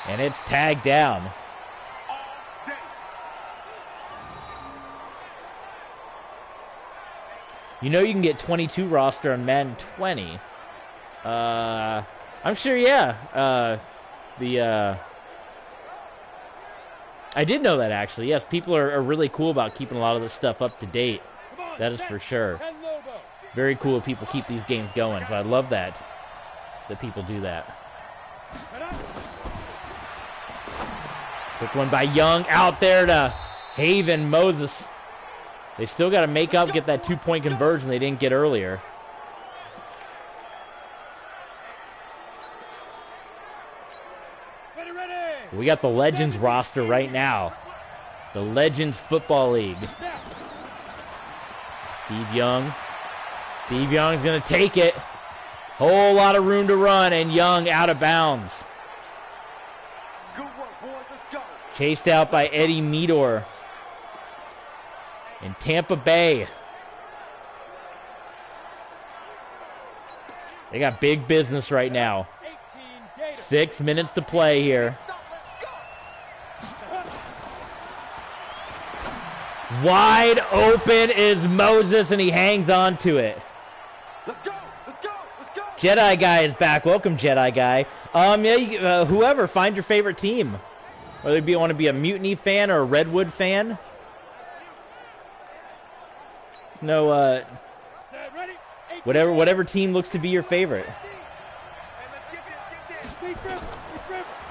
And it's tagged down. You know you can get 22 roster on Madden 20. I'm sure, yeah. I did know that, actually. Yes, people are really cool about keeping a lot of this stuff up to date. That is for sure. Very cool if people keep these games going. So I love that people do that. Quick one by Young out there to Haven Moses. They still got to make up, get that 2-point conversion they didn't get earlier. We got the Legends roster right now. The Legends Football League. Steve Young. Steve Young's going to take it. Whole lot of room to run, and Young out of bounds. Chased out by Eddie Meador. In Tampa Bay. They got big business right now. 6 minutes to play here. Wide open is Moses, and he hangs on to it. Let's go! Let's go! Let's go! Jedi Guy is back. Welcome, Jedi Guy. Whoever, find your favorite team. Whether you want to be a Mutiny fan or a Redwood fan. No, whatever team looks to be your favorite.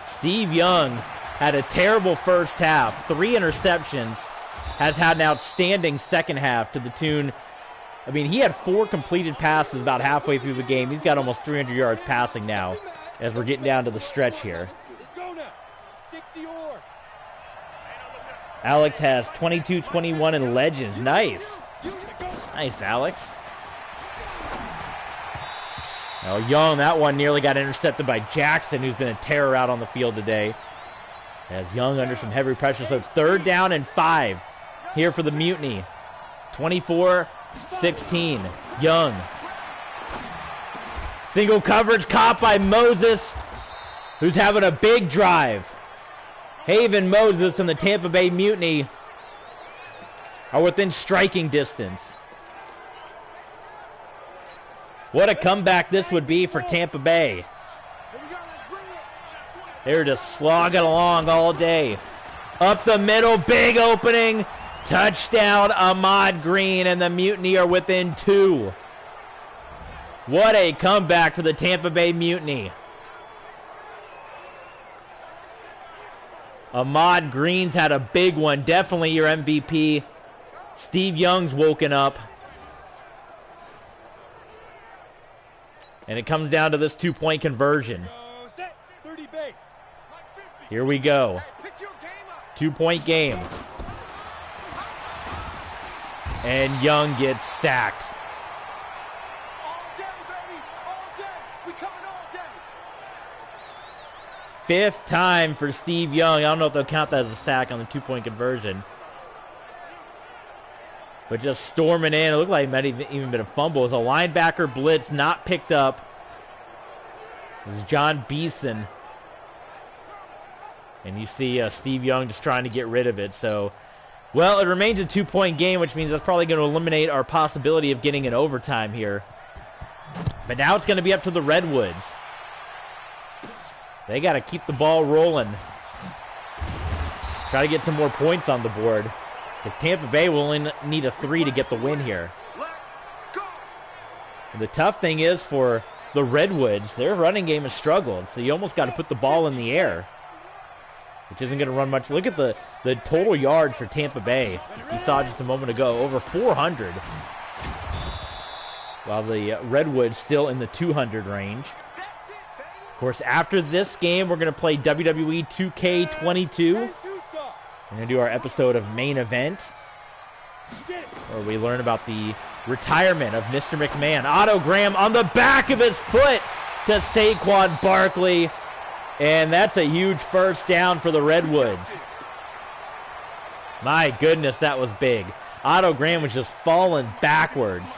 Steve Young had a terrible first half, 3 interceptions, has had an outstanding second half to the tune. I mean, he had 4 completed passes about halfway through the game. He's got almost 300 yards passing now as we're getting down to the stretch here. Alex has 22-21 in Legends. Nice. Nice, Alex. Oh, Young, that one nearly got intercepted by Jackson, who's been a terror out on the field today. As Young under some heavy pressure, so it's 3rd down and 5 here for the Mutiny. 24-16. Young. Single coverage caught by Moses, who's having a big drive. Haven Moses and the Tampa Bay Mutiny are within striking distance. What a comeback this would be for Tampa Bay. They're just slogging along all day. Up the middle, big opening. Touchdown, Ahmad Green, and the Mutiny are within 2. What a comeback for the Tampa Bay Mutiny. Ahmad Green's had a big one. Definitely your MVP. Steve Young's woken up. And it comes down to this 2-point conversion. Here we go. 2-point game. And Young gets sacked. Fifth time for Steve Young. I don't know if they'll count that as a sack on the 2-point conversion. But just storming in. It looked like it might have even been a fumble. It was a linebacker blitz not picked up. It was John Beeson. And you see Steve Young just trying to get rid of it. So Well, it remains a 2-point game, which means that's probably going to eliminate our possibility of getting an overtime here. But now it's going to be up to the Redwoods. They got to keep the ball rolling. Try to get some more points on the board. Because Tampa Bay will only need a 3 to get the win here. And the tough thing is for the Redwoods, their running game has struggled. So you almost got to put the ball in the air, which isn't going to run much. Look at the total yards for Tampa Bay. You saw just a moment ago, over 400. While the Redwoods still in the 200 range. Of course, after this game, we're going to play WWE 2K22. We're going to do our episode of Main Event, where we learn about the retirement of Mr. McMahon. Otto Graham on the back of his foot to Saquon Barkley. And that's a huge first down for the Redwoods. My goodness, that was big. Otto Graham was just falling backwards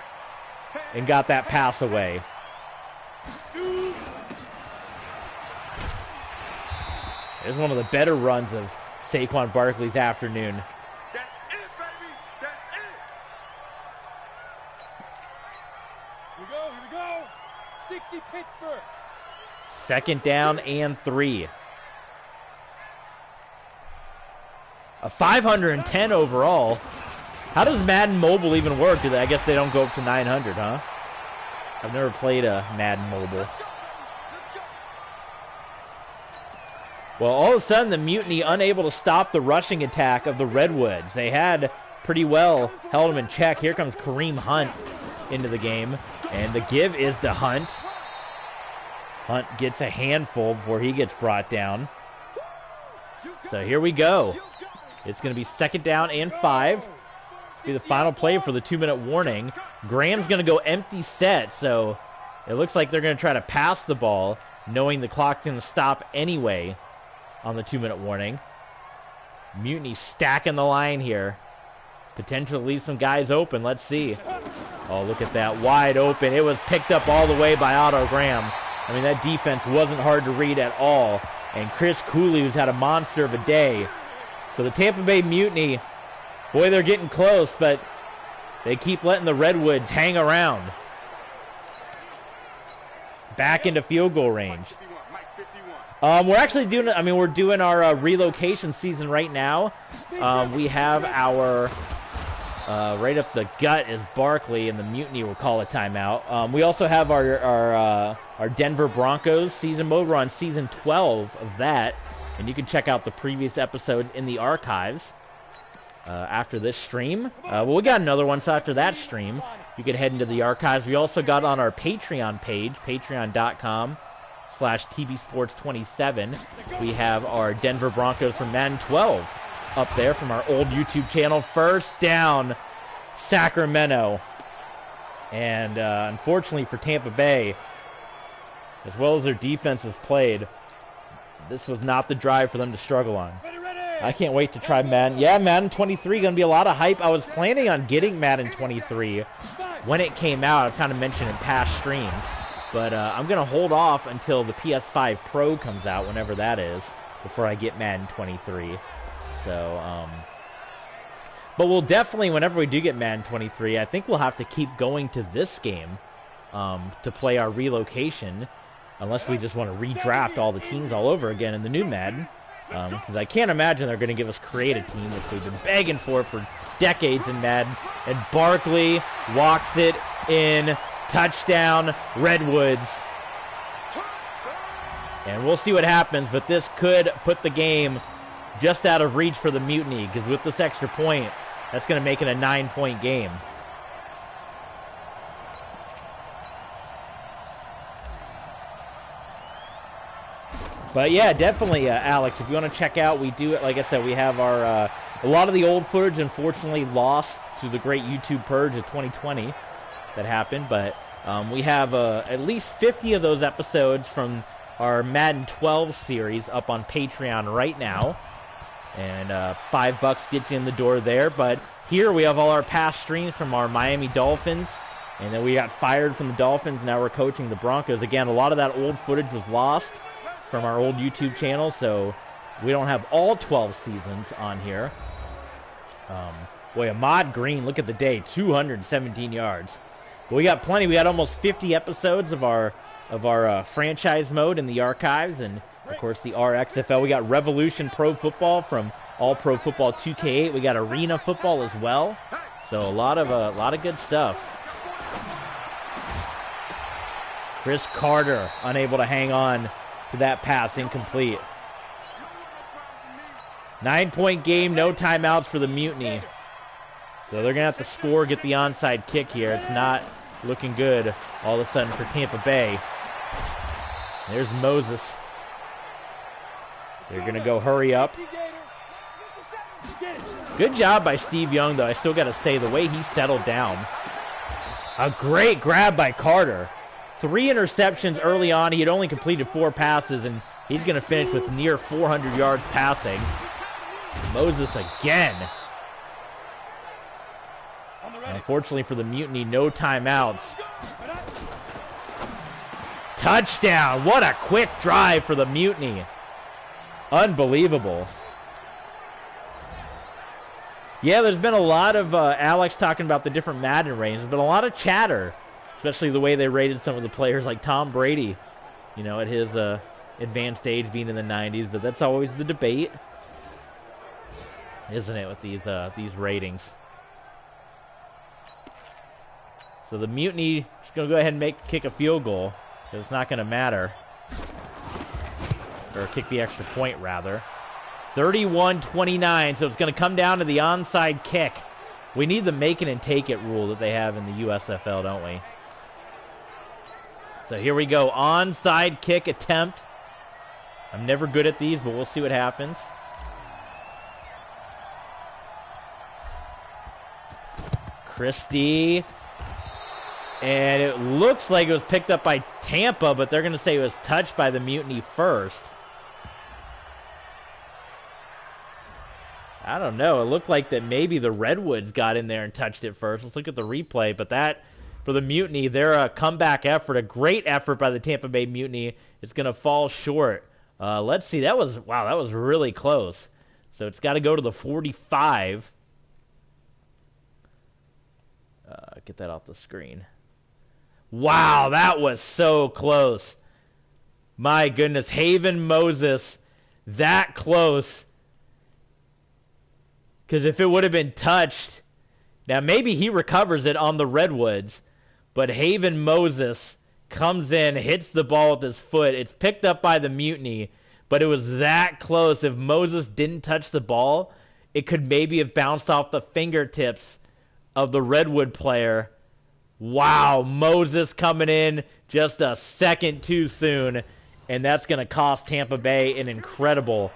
and got that pass away. It was one of the better runs of Saquon Barkley's afternoon. That's it, baby. That's it. Here we go. 60 Pittsburgh. Second down and 3. A 510 overall. How does Madden Mobile even work? I guess they don't go up to 900, huh? I've never played a Madden Mobile. Well, all of a sudden, the Mutiny unable to stop the rushing attack of the Redwoods. They had pretty well held them in check. Here comes Kareem Hunt into the game. And the give is to Hunt. Hunt gets a handful before he gets brought down. So here we go. It's going to be second down and 5. This will be the final play for the 2-minute warning. Graham's going to go empty set, so it looks like they're going to try to pass the ball, knowing the clock's going to stop anyway on the 2-minute warning. Mutiny stacking the line here. Potentially leave some guys open. Let's see. Oh, look at that. Wide open. It was picked up all the way by Otto Graham. I mean, that defense wasn't hard to read at all. And Chris Cooley, who's had a monster of a day. So the Tampa Bay Mutiny, boy, they're getting close, but they keep letting the Redwoods hang around. Back into field goal range. We're actually doing, we're doing our relocation season right now. We have our, right up the gut is Barkley, and the Mutiny will call a timeout. We also have our Denver Broncos season mode. We're on season 12 of that, and you can check out the previous episodes in the archives after this stream. Well, we got another one, so after that stream, you can head into the archives. We also got on our Patreon page, patreon.com/TBSports27. We have our Denver Broncos from Madden 12 up there from our old YouTube channel. First down, Sacramento. And unfortunately for Tampa Bay, as well as their defense has played, this was not the drive for them to struggle on. I can't wait to try Madden. Yeah, Madden 23, going to be a lot of hype. I was planning on getting Madden 23 when it came out. I've kind of mentioned in past streams. But I'm going to hold off until the PS5 Pro comes out, whenever that is, before I get Madden 23. So, but we'll definitely, whenever we do get Madden 23, I think we'll have to keep going to this game to play our relocation, unless we just want to redraft all the teams all over again in the new Madden. Because I can't imagine they're going to give us create a team, which we've been begging for decades in Madden. And Barkley walks it in. Touchdown, Redwoods. And we'll see what happens, but this could put the game just out of reach for the Mutiny, because with this extra point, that's going to make it a 9-point game. But yeah, definitely, Alex, if you want to check out, we do, like I said, we have our, a lot of the old footage, unfortunately, lost to the great YouTube purge of 2020 that happened, but we have at least 50 of those episodes from our Madden 12 series up on Patreon right now, and $5 gets you in the door there. But here we have all our past streams from our Miami Dolphins, and then we got fired from the Dolphins. Now we're coaching the Broncos again. A lot of that old footage was lost from our old YouTube channel, so we don't have all 12 seasons on here. Boy, Ahmad Green, look at the day, 217 yards. But we got plenty. We got almost 50 episodes of our franchise mode in the archives, and of course the RXFL. We got Revolution Pro Football from All Pro Football 2K8. We got Arena Football as well. So a lot of good stuff. Chris Carter unable to hang on to that pass, incomplete. 9-point game, no timeouts for the Mutiny. So they're going to have to score, get the onside kick here. It's not looking good all of a sudden for Tampa Bay. There's Moses. They're going to go hurry up. Good job by Steve Young, though. I still got to say, the way he settled down. A great grab by Carter. 3 interceptions early on. He had only completed 4 passes, and he's going to finish with near 400 yards passing. Moses again. Unfortunately for the Mutiny, no timeouts. Touchdown. What a quick drive for the Mutiny. Unbelievable. Yeah, there's been a lot of Alex talking about the different Madden ratings. There's been a lot of chatter, especially the way they rated some of the players like Tom Brady, you know, at his advanced age being in the 90s. But that's always the debate, isn't it, with these ratings? So the Mutiny is going to go ahead and kick a field goal, because it's not going to matter. Or kick the extra point, rather. 31-29, so it's going to come down to the onside kick. We need the make it and take it rule that they have in the USFL, don't we? So here we go, onside kick attempt. I'm never good at these, but we'll see what happens. Christie. And it looks like it was picked up by Tampa, but they're going to say it was touched by the Mutiny first. I don't know. It looked like that maybe the Redwoods got in there and touched it first. Let's look at the replay. But that, for the Mutiny, they're a comeback effort, a great effort by the Tampa Bay Mutiny. It's going to fall short. Let's see. That was really close. So it's got to go to the 45. Get that off the screen. Wow, that was so close. My goodness, Haven Moses, that close. Because if it would have been touched, now maybe he recovers it on the Redwoods, but Haven Moses comes in, hits the ball with his foot. It's picked up by the Mutiny, but it was that close. If Moses didn't touch the ball, it could maybe have bounced off the fingertips of the Redwood player. Wow, Moses coming in just a second too soon, and that's going to cost Tampa Bay an incredible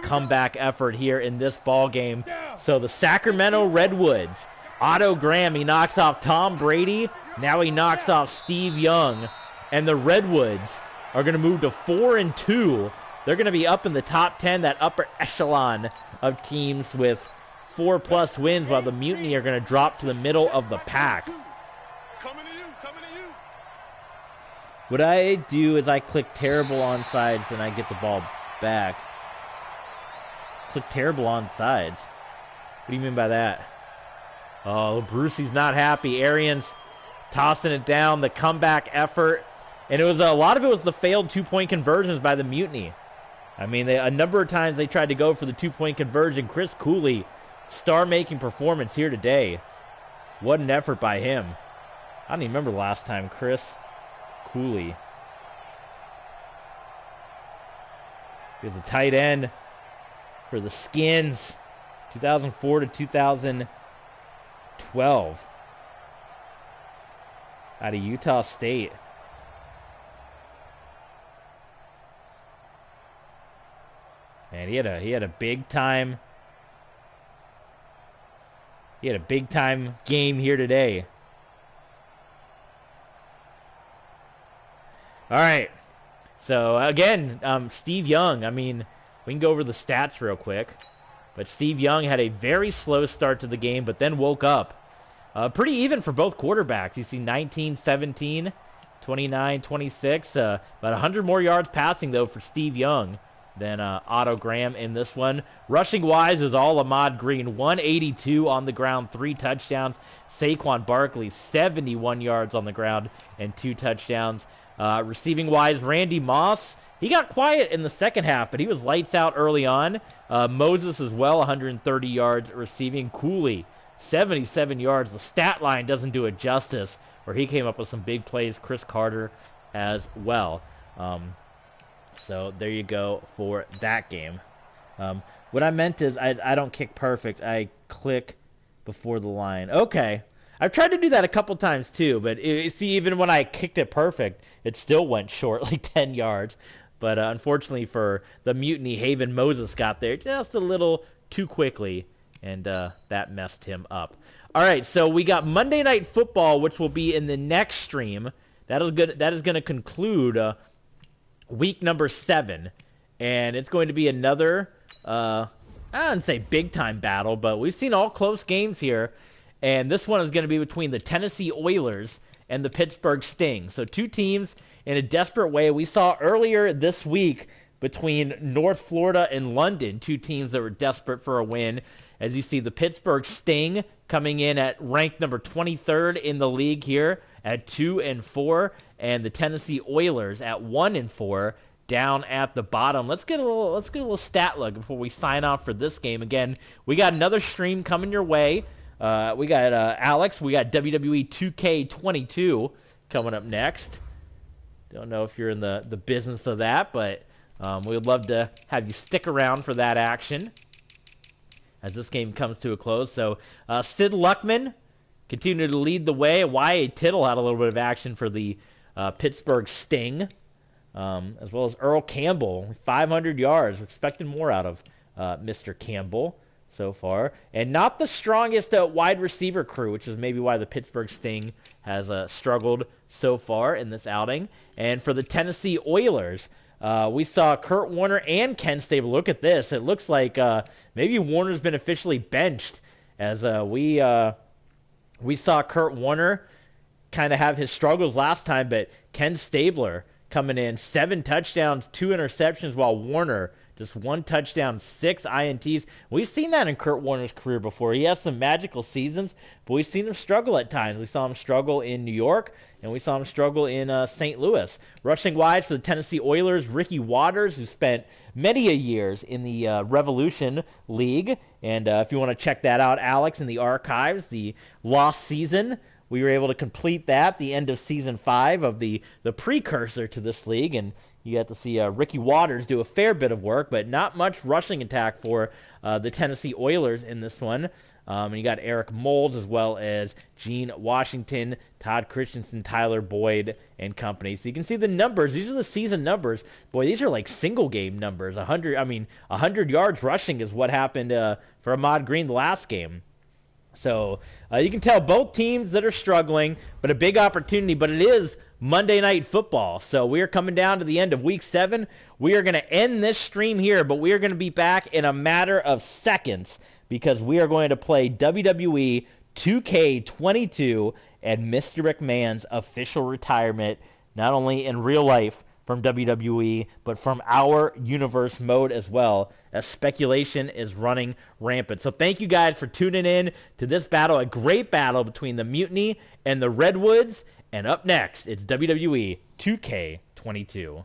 comeback effort here in this ball game. So the Sacramento Redwoods, Otto Graham, he knocks off Tom Brady. Now he knocks off Steve Young, and the Redwoods are going to move to 4-2. They're going to be up in the top 10, that upper echelon of teams with 4+ wins, while the Mutiny are going to drop to the middle of the pack. What I do is I click terrible onside and I get the ball back. Click terrible onside. What do you mean by that? Oh, Brucey's not happy. Arians tossing it down, the comeback effort. And it was a lot of it was the failed 2-point conversions by the Mutiny. I mean, a number of times they tried to go for the 2-point conversion. Chris Cooley, star-making performance here today. What an effort by him. I don't even remember the last time Chris Cooley. He was a tight end for the Skins, 2004 to 2012, out of Utah State. And he had a big time game here today. All right. So again, Steve Young, I mean, we can go over the stats real quick. But Steve Young had a very slow start to the game, but then woke up. Pretty even for both quarterbacks. You see 19-17, 29-26. About 100 more yards passing, though, for Steve Young. than Otto Graham in this one. Rushing-wise, it was all Ahmad Green. 182 on the ground, 3 touchdowns. Saquon Barkley, 71 yards on the ground and 2 touchdowns. Receiving-wise, Randy Moss, he got quiet in the second half, but he was lights out early on. Moses as well, 130 yards receiving. Cooley, 77 yards. The stat line doesn't do it justice, where he came up with some big plays. Chris Carter as well. So there you go for that game. What I meant is I don't kick perfect. I click before the line. Okay. I've tried to do that a couple times too, but see, even when I kicked it perfect, it still went short, like 10 yards. But unfortunately for the Mutiny, Haven Moses got there just a little too quickly, and that messed him up. All right, so we got Monday Night Football, which will be in the next stream. That is going to conclude week number 7, and it's going to be another, I wouldn't say big-time battle, but we've seen all close games here, and this one is going to be between the Tennessee Oilers and the Pittsburgh Sting. So 2 teams in a desperate way. We saw earlier this week between North Florida and London, 2 teams that were desperate for a win. As you see, the Pittsburgh Sting coming in at ranked number 23rd in the league here at 2-4, and the Tennessee Oilers at 1-4 down at the bottom. Let's get a little stat look before we sign off for this game. Again, we got another stream coming your way. We got Alex. We got WWE 2K22 coming up next. Don't know if you're in the business of that, but we would love to have you stick around for that action as this game comes to a close. So Sid Luckman continued to lead the way. Y.A. Tittle had a little bit of action for the Pittsburgh Sting, as well as Earl Campbell, 500 yards. We're expecting more out of Mr. Campbell so far. And not the strongest wide receiver crew, which is maybe why the Pittsburgh Sting has struggled so far in this outing. And for the Tennessee Oilers, we saw Kurt Warner and Ken Stabler. Look at this. It looks like maybe Warner's been officially benched, as we saw Kurt Warner kind of have his struggles last time, but Ken Stabler coming in, 7 touchdowns, 2 interceptions, while Warner just 1 touchdown, 6 INTs. We've seen that in Kurt Warner's career before. He has some magical seasons, but we've seen him struggle at times. We saw him struggle in New York, and we saw him struggle in St. Louis. Rushing wide for the Tennessee Oilers, Ricky Waters, who spent many a years in the Revolution League. And if you want to check that out, Alex, in the archives, the lost season, we were able to complete that, the end of Season 5 of the precursor to this league, and you got to see Ricky Waters do a fair bit of work, but not much rushing attack for the Tennessee Oilers in this one. And you got Eric Moulds as well as Gene Washington, Todd Christensen, Tyler Boyd, and company. So you can see the numbers. These are the season numbers. Boy, these are like single game numbers. 100 yards rushing is what happened for Ahmad Green the last game. So you can tell both teams that are struggling, but a big opportunity. But it is Monday Night Football. So we are coming down to the end of Week 7. We are going to end this stream here, but we are going to be back in a matter of seconds because we are going to play WWE 2K22 and Mr. McMahon's official retirement, not only in real life from WWE, but from our universe mode as well, as speculation is running rampant. So thank you guys for tuning in to this battle, a great battle between the Mutiny and the Redwoods. And up next, it's WWE 2K22.